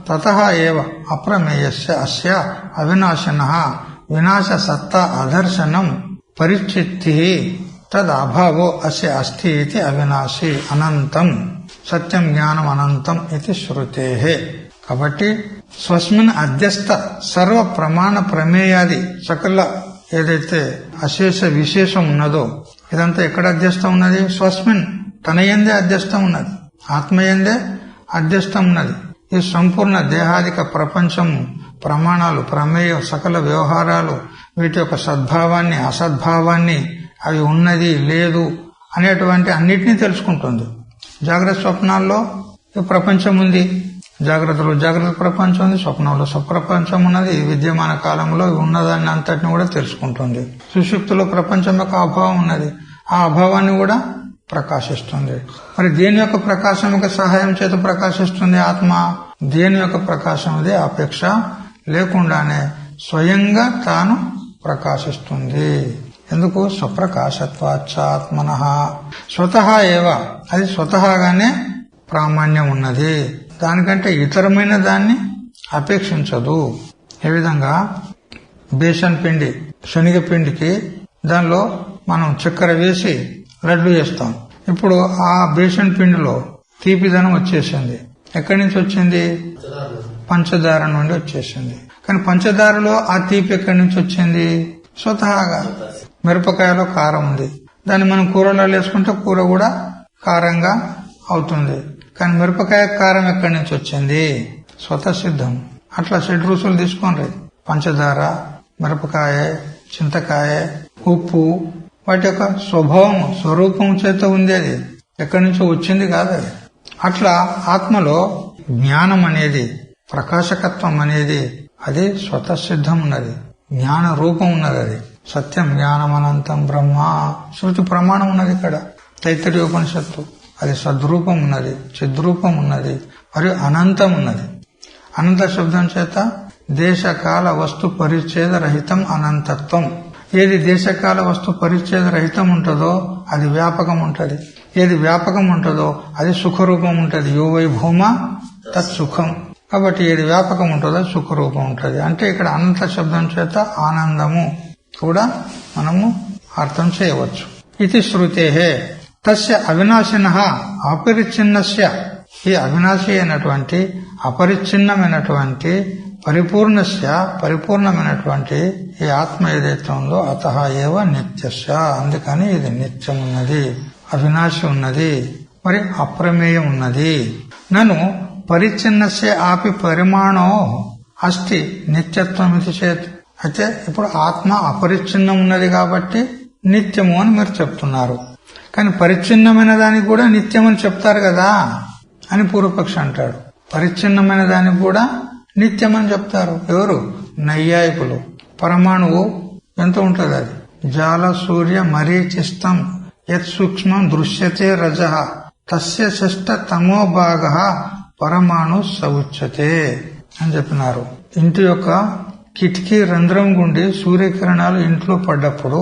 తతః ఏవ అప్రమేయస్య అస్య అవినాశినః వినాశ సత్తా అదర్శనం పరిచిత్తి తదభావో అస్య అస్తి ఇతి అవినాశి అనంతం సత్యం జ్ఞానం అనంతం ఇది శృతేహే. కాబట్టి స్వస్మిన్ అధ్యస్థ సర్వ ప్రమాణ ప్రమేయాది సకల ఏదైతే అశేష విశేషం ఉన్నదో ఇదంతా ఎక్కడ అధ్యస్థం ఉన్నది? స్వస్మిన్, తన యందే అధ్యస్థం ఉన్నది, ఆత్మయందే అధ్యస్థం ఉన్నది. ఈ సంపూర్ణ దేహాదిక ప్రపంచము, ప్రమాణాలు, ప్రమేయం, సకల వ్యవహారాలు, వీటి యొక్క సద్భావాన్ని, అసద్భావాన్ని, అవి ఉన్నది లేదు అనేటువంటి అన్నిటినీ తెలుసుకుంటుంది. జాగ్రత్త స్వప్నాల్లో ఈ ప్రపంచం ఉంది, జాగ్రత్తలో జాగ్రత్త ప్రపంచం ఉంది, స్వప్నంలో స్వప్రపంచం ఉన్నది. విద్యమాన కాలంలో ఉన్నదాన్ని అంతటిని కూడా తెలుసుకుంటుంది. సుషుప్తిలో ప్రపంచం యొక్క అభావం ఉన్నది, ఆ అభావాన్ని కూడా ప్రకాశిస్తుంది. మరి దేని యొక్క ప్రకాశం యొక్క సహాయం చేత ప్రకాశిస్తుంది ఆత్మ? దేని యొక్క ప్రకాశం అదే అపేక్ష లేకుండానే స్వయంగా తాను ప్రకాశిస్తుంది. ఎందుకు? స్వప్రకాశత్వాత్మనః, స్వతహా ఏవ, అది స్వతహాగానే ప్రామాణ్యం ఉన్నది, దానికంటే ఇతరమైన దాన్ని అపేక్షించదు. ఏ విధంగా బేసన్ పిండి, శనగ పిండికి దానిలో మనం చక్కెర వేసి లడ్డు చేస్తాం. ఇప్పుడు ఆ బేసన్ పిండిలో తీపిదనం వచ్చేసింది. ఎక్కడి నుంచి వచ్చింది? పంచదార నుండి వచ్చేసింది. కానీ పంచదారలో ఆ తీపి ఎక్కడి నుంచి వచ్చింది? స్వతహాగా. మిరపకాయలో కారం ఉంది, దాన్ని మనం కూరలో వేసుకుంటే కూర కూడా కారంగా అవుతుంది. కానీ మిరపకాయ కారం ఎక్కడి నుంచి వచ్చింది? స్వతసిద్ధం. అట్లా 7 రుచులు తీసుకోండి, పంచదార, మిరపకాయ, చింతకాయ, ఉప్పు, వాటి యొక్క స్వభావం, స్వరూపం చేత ఉంది. అది ఎక్కడి నుంచో వచ్చింది కాదు. అది అట్లా ఆత్మలో జ్ఞానం అనేది, ప్రకాశకత్వం అనేది అది స్వతసిద్ధం ఉన్నది, జ్ఞాన రూపం ఉన్నది. అది సత్యం జ్ఞానం అనంతం బ్రహ్మ, శృతి ప్రమాణం ఉన్నది. ఇక్కడ తైత్తరీయ ఉపనిషత్తు అది సద్రూపం ఉన్నది, చిద్రూపం ఉన్నది, మరియు అనంతం ఉన్నది. అనంత శబ్దం చేత దేశకాల వస్తు పరిచ్ఛేద రహితం అనంతత్వం. ఏది దేశకాల వస్తు పరిచ్ఛేద రహితం ఉంటుందో అది వ్యాపకం ఉంటది, ఏది వ్యాపకం ఉంటుందో అది సుఖరూపం ఉంటది. యో వై భూమ తత్ సుఖం. కాబట్టి ఏది వ్యాపకం ఉంటుందో సుఖరూపం ఉంటది. అంటే ఇక్కడ అనంత శబ్దం చేత ఆనందము కూడా మనము అర్థం చేయవచ్చు. ఇది శృతేహే తస్య అవినాశినః అపరిచ్ఛిన్నస్య, ఈ అవినాశి అయినటువంటి అపరిచ్ఛిన్నమైనటువంటి పరిపూర్ణస్య, పరిపూర్ణమైనటువంటి ఈ ఆత్మ ఏదైతే ఉందో అతః ఏవ నిత్యస్య, అందుకని ఇది నిత్యం ఉన్నది, అవినాశి ఉన్నది, మరి అప్రమేయం ఉన్నది. నను పరిచ్ఛిన్నస్య ఆపి పరిమాణో అస్తి నిత్యత్వం ఇది చేత్. అయితే ఇప్పుడు ఆత్మ అపరిచ్ఛిన్నం ఉన్నది కాబట్టి నిత్యము అని మీరు చెప్తున్నారు, కానీ పరిచ్ఛిన్నమైన దానికి కూడా నిత్యం అని చెప్తారు కదా అని పూర్వపక్షి అంటాడు. పరిచ్ఛిన్నమైన దానికి కూడా నిత్యం అని చెప్తారు ఎవరు? నైయాయికులు. పరమాణువు ఎంత ఉంటది? అది జాల సూర్య మరీచిస్తం యత్ సూక్ష్మం దృశ్యతే రజః తస్య షష్ఠ తమో భాగః పరమాణు సవుచ్యతే అని చెప్పినారు. ఇంటి యొక్క కిటికీ రంధ్రం గుండి సూర్యకిరణాలు ఇంట్లో పడ్డప్పుడు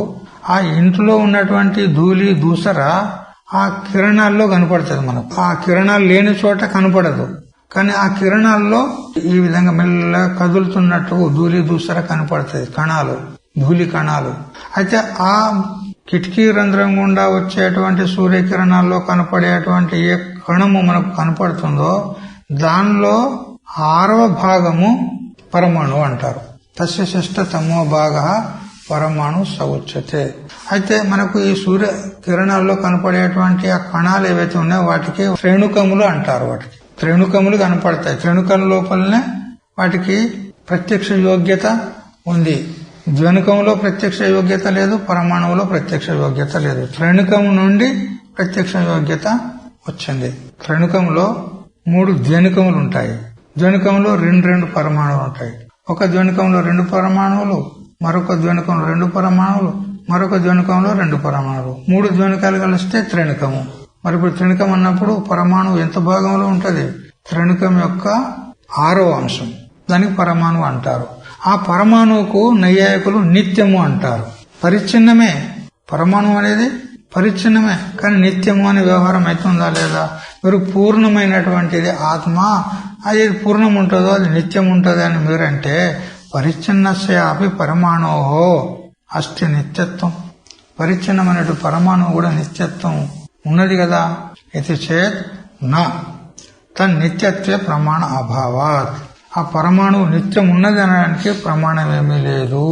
ఆ ఇంట్లో ఉన్నటువంటి ధూళి దూసర ఆ కిరణాల్లో కనపడుతుంది మనకు. ఆ కిరణాలు లేని చోట కనపడదు, కానీ ఆ కిరణాల్లో ఈ విధంగా మెల్లగా కదులుతున్నట్టు ధూళి దూసర కనపడుతుంది, కణాలు, ధూళి కణాలు. అయితే ఆ కిటికీ రంధ్రం గుండా వచ్చేటువంటి సూర్యకిరణాల్లో కనపడేటువంటి ఏ కణము మనకు కనపడుతుందో దానిలో 6వ భాగము పరమాణు అంటారు. తస్య షష్ఠ తమో భాగః పరమాణు సవుచ్యతే. అయితే మనకు ఈ సూర్య కిరణాల్లో కనపడేటువంటి ఆ కణాలు ఏవైతే ఉన్నాయో వాటికి త్రేణుకములు అంటారు. వాటికి త్రేణుకములు కనపడతాయి. త్రేణుకం లోపలనే వాటికి ప్రత్యక్ష యోగ్యత ఉంది. ద్వనుకంలో ప్రత్యక్ష యోగ్యత లేదు, పరమాణువులో ప్రత్యక్ష యోగ్యత లేదు. త్రేణుకం నుండి ప్రత్యక్ష యోగ్యత వచ్చింది. త్రేణుకంలో 3 ద్వనుకములు ఉంటాయి. ద్వనుకంలో 2 పరమాణువులు ఉంటాయి. ఒక ద్వనుకంలో 2 పరమాణువులు, మరొక ద్వనుకంలో 2 పరమాణువులు, మరొక ద్వనుకంలో 2 పరమాణువులు. 3 ద్వనుకాలు కలిస్తే త్రేణుకము. మరి ఇప్పుడు త్రేణుకం అన్నప్పుడు పరమాణువు ఎంత భాగంలో ఉంటది? త్రేణుకం యొక్క 6వ అంశం, దానికి పరమాణువు అంటారు. ఆ పరమాణువుకు నైయాయికులు నిత్యము అంటారు. పరిచ్ఛిన్నమే పరమాణువు అనేది, పరిచ్ఛిన్నమే, కానీ నిత్యము అనే వ్యవహారం అవుతుందా లేదా? మీరు పూర్ణమైనటువంటిది ఆత్మ, అది పూర్ణం ఉంటుందో అది నిత్యం ఉంటుంది అని మీరంటే పరిచ్ఛిన్నస్యాపి పరమాణోహో అస్తి నిత్యత్వం. పరిచ్ఛిన్నమైన పరమాణువు కూడా నిత్యత్వం ఉన్నది కదా. ఇది చేత్ నా తన్ నిత్యత్వే ప్రమాణ అభావాత్. ఆ పరమాణువు నిత్యం ఉన్నది అనడానికి ప్రమాణం ఏమీ లేదు.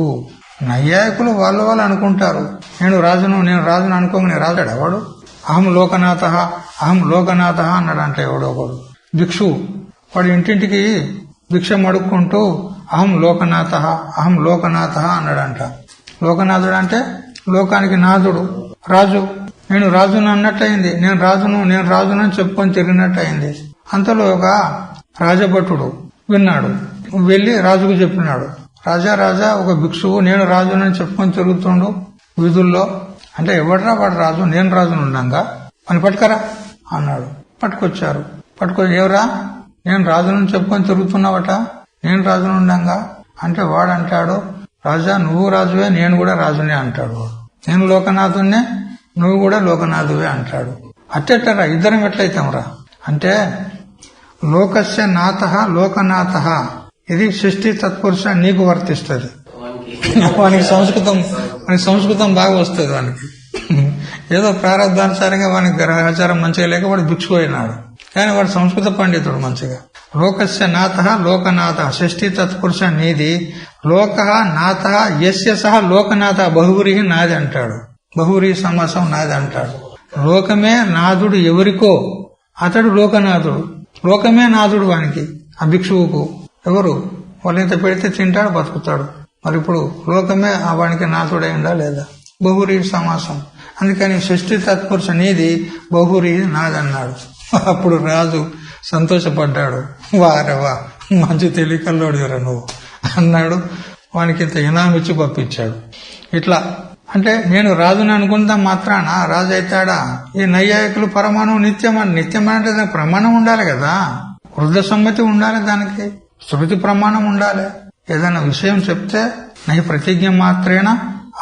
నైయాయికులు వాళ్ళు అనుకుంటారు, నేను రాజును అనుకోగానే రాజాడు వాడు. అహం లోకనాథ అన్నాడంట ఎవడో ఒకడు భిక్షువు. వాడు ఇంటింటికి భిక్షం అడుక్కుంటూ అహం లోకనాథ అన్నాడంట. లోకనాథుడు అంటే లోకానికి నాథుడు, రాజు. నేను రాజును అన్నట్టయింది, నేను రాజును అని చెప్పుకొని తిరిగినట్టయింది. అంతలో ఒక రాజభటుడు విన్నాడు, వెళ్లి రాజుకు చెప్పినాడు, రాజా ఒక భిక్షువు నేను రాజునని చెప్పుకొని తిరుగుతుండు వీధుల్లో. అంటే ఎవడరా వాడు రాజు, నేను రాజును ఉండంగా అని పట్టుకరా అన్నాడు. పట్టుకొచ్చారు. ఎవరా, నేను రాజునని చెప్పుకొని తిరుగుతున్నావట, నేను రాజును ఉండంగా అంటే వాడంటాడు, రాజా నువ్వు రాజువే, నేను కూడా రాజునే అంటాడు వాడు. నేను లోకనాథున్నే, నువ్వు కూడా లోకనాథువే అంటాడు. అట్టెట్టరా ఇద్దరం ఎట్లయితాంరా అంటే, లోకస్య నాథః లోకనాథః ఇది షష్ఠీ తత్పురుష నీకు వర్తిస్తుంది. వానికి సంస్కృతం బాగా వస్తుంది. వానికి ఏదో ప్రారంభానుసారంగా వానికి గ్రహాచారం మంచిగా లేక వాడు భిక్షుపోయినాడు, కానీ వాడు సంస్కృత పండితుడు మంచిగా. లోకస్య నాథః లోకనాథః షష్ఠీ తత్పురుష నీది, లోక నాథ యస్య సహ లోకనాథ బహువ్రీ నాది అంటాడు. బహువ్రీ సమాసం నాది అంటాడు. లోకమే నాథుడు ఎవరికో అతడు లోకనాథుడు. లోకమే నాథుడు వానికి, ఆ భిక్షువుకు. ఎవరు వాళ్ళు ఇంత పెడితే తింటాడు, బతుకుతాడు. మరి ఇప్పుడు లోకమే ఆ వానికి నాథుడైందా లేదా? బహువ్రీ సమాసం. అందుకని షష్ఠీ తత్పురుష నీది, బహువ్రీ నాదన్నాడు. అప్పుడు రాజు సంతోషపడ్డాడు. వారవా మంచి తెలియకల్లోడురా నువ్వు అన్నాడు. వానికి ఇంత ఇనామిచ్చి పంపించాడు. ఇట్లా అంటే నేను రాజుని అనుకుంటా మాత్రాన రాజు అవుతాడా? ఈ నైయాయికులు పరమాణువు నిత్యం అంటే దానికి ప్రమాణం ఉండాలి కదా, వృద్ధ సమ్మతి ఉండాలి, దానికి శృతి ప్రమాణం ఉండాలి. ఏదైనా విషయం చెప్తే నహి ప్రతిజ్ఞ మాత్రేణ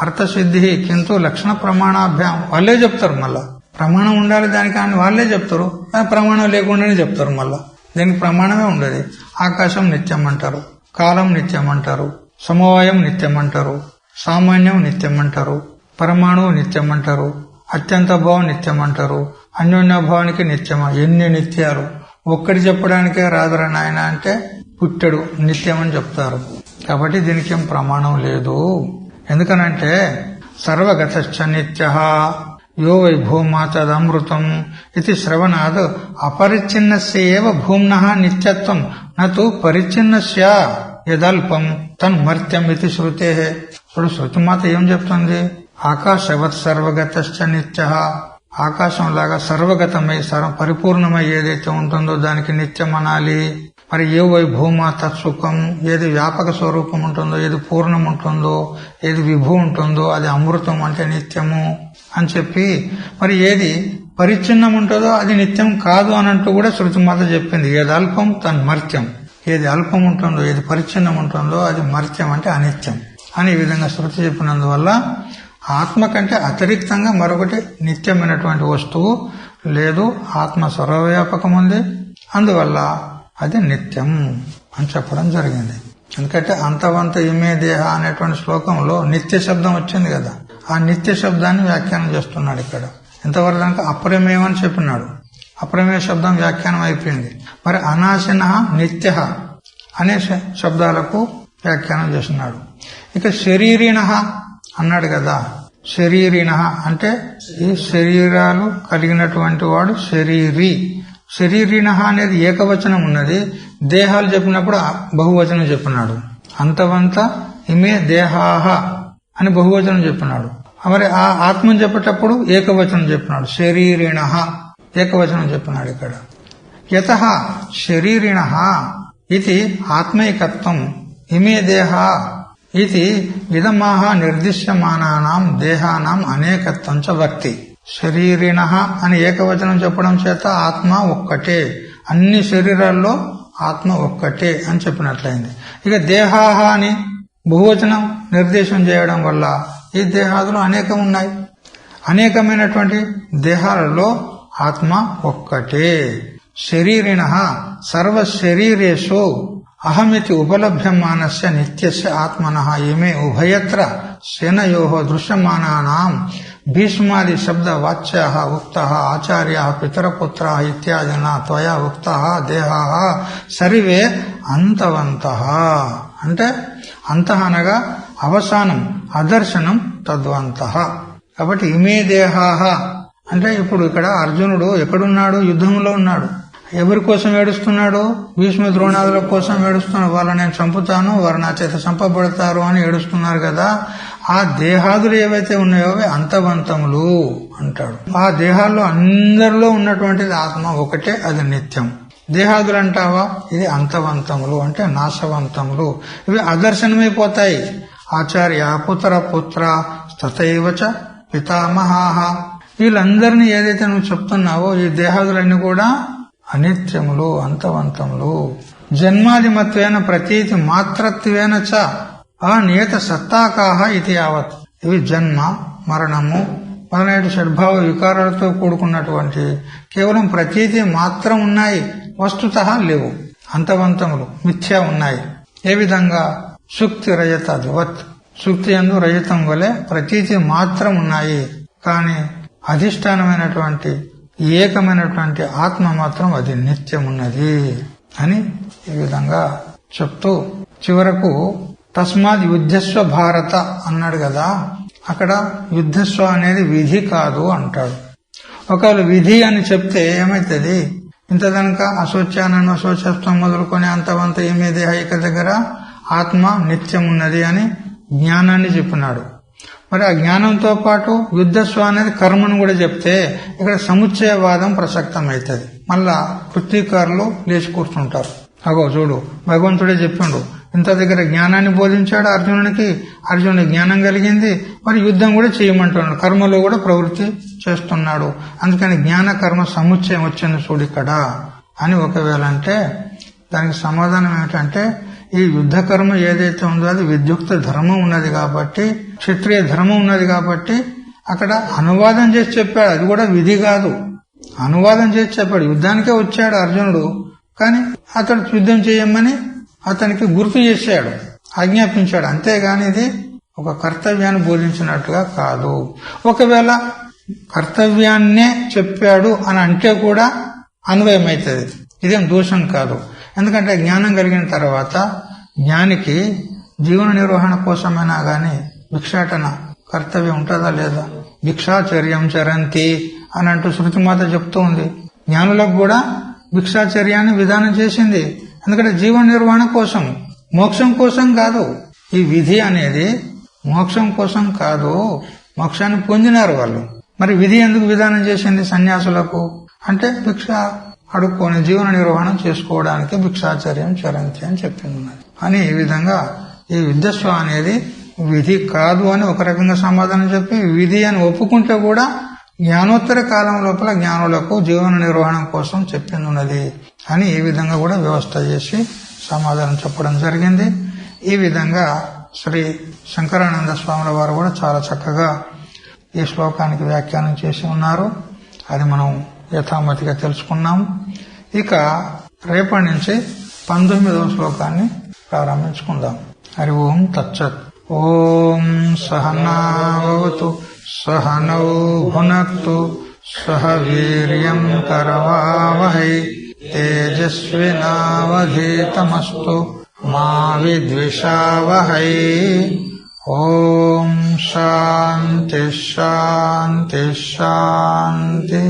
అర్థసిద్ధి కింటూ లక్షణ ప్రమాణాభ్యాం వాళ్ళే చెప్తారు. మళ్ళా ప్రమాణం ఉండాలి దానికి అని వాళ్ళే చెప్తారు, ప్రమాణం లేకుండానే చెప్తారు. మళ్ళా దీనికి ప్రమాణమే ఉండదు. ఆకాశం నిత్యం అంటారు, కాలం నిత్యం అంటారు, సమవాయం నిత్యం అంటారు, సామాన్యం నిత్యం అంటారు, పరమాణువు నిత్యం అంటారు, అత్యంత భావం నిత్యం అంటారు, అన్యోన్యభావానికి నిత్యం. ఎన్ని నిత్యాలు ఒక్కటి చెప్పడానికే రాదురా నాయన అంటే పుట్టడు నిత్యం అని చెప్తారు. కాబట్టి దీనికి ఏం ప్రమాణం లేదు. ఎందుకనంటే సర్వగతశ్చ నిత్యః యో వై భూమా తదమృతం ఇది శ్రవణాద్ అపరిచ్ఛిన్నస్యేవ భూమ్నః నిత్యత్వం నతు పరిచ్ఛిన్నస్య యదల్పం తన్మర్త్యం ఇది శృతేః. ఇప్పుడు శృతిమాత ఏం చెప్తుంది? ఆకాశవత్ సర్వగతశ్చ నిత్యః, ఆకాశం లాగా సర్వగతమై పరిపూర్ణమై ఏదైతే ఉంటుందో దానికి నిత్యం అనాలి. మరి ఏ వై భూమా తత్సుఖం, ఏది వ్యాపక స్వరూపం ఉంటుందో, ఏది పూర్ణం ఉంటుందో, ఏది విభూ ఉంటుందో అది అమృతం అంటే నిత్యము అని చెప్పి, మరి ఏది పరిచ్ఛిన్నం ఉంటుందో అది నిత్యం కాదు అనంటూ కూడా శృతిమాత చెప్పింది. ఏది అల్పం తన్మర్త్యం, ఏది అల్పం ఉంటుందో ఏది పరిచ్ఛిన్నం ఉంటుందో అది మర్త్యం అంటే అనిత్యం అని ఈ విధంగా శృతి చెప్పినందువల్ల ఆత్మ కంటే అతిరిక్తంగా మరొకటి నిత్యమైనటువంటి వస్తువు లేదు. ఆత్మ సర్వవ్యాపకం ఉంది, అందువల్ల అది నిత్యం అని చెప్పడం జరిగింది. ఎందుకంటే అంతవంత ఇమే దేహ అనేటువంటి శ్లోకంలో నిత్య శబ్దం వచ్చింది కదా, ఆ నిత్య శబ్దాన్ని వ్యాఖ్యానం చేస్తున్నాడు ఇక్కడ. ఇంతవరకు అప్రమేయమని చెప్పినాడు, అప్రమేయ శబ్దం వ్యాఖ్యానం అయిపోయింది. మరి అనాశిన నిత్య అనే శబ్దాలకు వ్యాఖ్యానం చేస్తున్నాడు. ఇక శరీరిణ అన్నాడు కదా, శరీరిణ అంటే ఈ శరీరాలు కలిగినటువంటి వాడు శరీరి. శరీరిణ అనేది ఏకవచనం ఉన్నది, దేహాలు చెప్పినప్పుడు బహువచనం చెప్పినాడు. అంతవంత ఇమే దేహాహ అని బహువచనం చెప్పినాడు. మరి ఆ ఆత్మని చెప్పేటప్పుడు ఏకవచనం చెప్పినాడు, శరీరిణ ఏకవచనం చెప్పినాడు ఇక్కడ. యతః శరీరిణ ఇది ఆత్మైకత్వం ఇమే దేహ ఇది విధమాహ నిర్దిశ్యమానానాం దేహానాం అనేకత్వం చ వక్తి. శరీరిణ అని ఏకవచనం చెప్పడం చేత ఆత్మ ఒక్కటే, అన్ని శరీరాల్లో ఆత్మ ఒక్కటే అని చెప్పినట్లయింది. ఇక దేహాహ అని బహువచనం నిర్దేశం చేయడం వల్ల ఈ దేహాదులు అనేకం ఉన్నాయి, అనేకమైనటువంటి దేహాలలో ఆత్మ ఒక్కటే. శరీరిణ సర్వశరీరేషు అహమితి ఉపలభ్యమానస్య నిత్యస్య ఆత్మనః ఇమే ఉభయత్ర సేనయోః దృశ్యమానానాం భీష్మాది శబ్ద వాచ్యాః ఉక్తః ఆచార్యాః పితరపుత్రాః ఇత్యాదినా త్వయా ఉక్తః దేహాః సర్వే అంతవంతః. అంటే అంతః అనగా అవసానం, అదర్శనం తద్వంతః. కాబట్టి ఇమే దేహాః అంటే ఇప్పుడు ఇక్కడ అర్జునుడు ఎక్కడున్నాడు? యుద్ధంలో ఉన్నాడు. ఎవరి కోసం ఏడుస్తున్నాడు? భీష్మ ద్రోణాదుల కోసం ఏడుస్తున్నాడు. వాళ్ళని నేను చంపుతాను, వారు నా చేత చంపబడతారు అని ఏడుస్తున్నారు కదా. ఆ దేహాదులు ఏవైతే ఉన్నాయో అవి అంతవంతములు అంటాడు. ఆ దేహాల్లో అందరిలో ఉన్నటువంటిది ఆత్మ ఒకటే, అది నిత్యం. దేహాదులు అంటావా, ఇది అంతవంతములు అంటే నాశవంతములు, ఇవి అదర్శనమైపోతాయి. ఆచార్య పుత్ర పుత్ర తథైవచ పితామహాః, వీళ్ళందరినీ ఏదైతే నువ్వు చెప్తున్నావో ఈ దేహాదులన్నీ కూడా అనిత్యములు, అంతవంతములు. జన్మాదిమత్వేన ప్రతీతి మాత్రత్వేన చ అనియత సత్తాకాహ ఇది యావత్. ఇవి జన్మ మరణము మొదలైన షడ్భావ వికారాలతో కూడుకున్నటువంటి కేవలం ప్రతీతి మాత్రం ఉన్నాయి, వస్తుతః లేవు, అంతవంతములు మిథ్యా ఉన్నాయి. ఏ విధంగా? సుక్తి రజతద్వత్, సుక్తి యందు రజతం వలె ప్రతీతి మాత్రం ఉన్నాయి, కానీ అధిష్టానమైనటువంటి ఏకమైనటువంటి ఆత్మ మాత్రం అది నిత్యమున్నది అని ఈ విధంగా చెప్తూ చివరకు తస్మాత్ యుద్ధస్వ భారత అన్నాడు కదా. అక్కడ యుద్ధస్వ అనేది విధి కాదు అంటాడు. ఒకవేళ విధి అని చెప్తే ఏమైతుంది? ఇంతదనక అశోచ్యానన్ను అశోచత్వం మొదలుకొని అంతవంత ఏమే దేహైక దగ్గర ఆత్మ నిత్యమున్నది అని జ్ఞానాన్ని చెప్పినాడు. మరి ఆ జ్ఞానంతో పాటు యుద్ధస్వ అనేది కర్మను కూడా చెప్తే ఇక్కడ సముచ్చయవాదం ప్రసక్తమవుతుంది. మళ్ళా వృత్తికారులు లేచి కూర్చుంటారు. అగో చూడు, భగవంతుడే చెప్పిండు, ఇంత దగ్గర జ్ఞానాన్ని బోధించాడు అర్జునునికి, అర్జునుడి జ్ఞానం కలిగింది, మరి యుద్ధం కూడా చేయమంటున్నాడు, కర్మలో కూడా ప్రవృత్తి చేస్తున్నాడు. అందుకని జ్ఞాన కర్మ సముచ్చయం వచ్చింది చూడు ఇక్కడ అని ఒకవేళ అంటే దానికి సమాధానం ఏమిటంటే ఈ యుద్ధ కర్మ ఏదైతే ఉందో అది విద్యుక్త ధర్మం ఉన్నది కాబట్టి, క్షత్రియ ధర్మం ఉన్నది కాబట్టి అక్కడ అనువాదం చేసి చెప్పాడు. అది కూడా విధి కాదు, అనువాదం చేసి చెప్పాడు. యుద్ధానికే వచ్చాడు అర్జునుడు, కానీ అతడు యుద్ధం చేయమని అతనికి గుర్తు చేశాడు, ఆజ్ఞాపించాడు. అంతేగాని ఇది ఒక కర్తవ్యాన్ని బోధించినట్టుగా కాదు. ఒకవేళ కర్తవ్యాన్నే చెప్పాడు అని అంటే కూడా అన్వయమవుతుంది, ఇదేం దోషం కాదు. ఎందుకంటే జ్ఞానం కలిగిన తర్వాత జ్ఞానికి జీవన నిర్వహణ కోసమైనా గాని భిక్షాటన కర్తవ్యం ఉంటుందా లేదా? భిక్షాచర్యం చరంతి అని అంటూ శృతిమాత చెప్తూ ఉంది. జ్ఞానులకు కూడా భిక్షాచర్యాన్ని విధానం చేసింది. ఎందుకంటే జీవన నిర్వహణ కోసం, మోక్షం కోసం కాదు. ఈ విధి అనేది మోక్షం కోసం కాదు, మోక్షాన్ని పొందినారు వాళ్ళు. మరి విధి ఎందుకు విధానం చేసింది సన్యాసులకు అంటే భిక్ష అడుక్కొని జీవన నిర్వహణ చేసుకోవడానికి భిక్షాచర్యం చరంతి అని చెప్పింది అని. ఈ విధంగా ఈ యుద్ధస్వ అనేది విధి కాదు అని ఒక రకంగా సమాధానం చెప్పి, విధి అని ఒప్పుకుంటే కూడా జ్ఞానోత్తర కాలం లోపల జ్ఞానులకు జీవన నిర్వహణ కోసం చెప్పింది అని ఈ విధంగా కూడా వ్యవస్థ చేసి సమాధానం చెప్పడం జరిగింది. ఈ విధంగా శ్రీ శంకరానంద స్వాముల వారు కూడా చాలా చక్కగా ఈ శ్లోకానికి వ్యాఖ్యానం చేసి ఉన్నారు. అది మనం యథామతిగా తెలుసుకున్నాము. ఇక రేపటి నుంచి 19వ శ్లోకాన్ని ప్రారంభించుకుందాం. హరి ఓం తచ్చత్. ఓం సహనావతు సహనౌ భునక్తు సహ వీర్యం కరవావహై తేజస్వినావధీతమస్తు మా విద్విషావహై. ఓం శాంతి శాంతి శాంతి.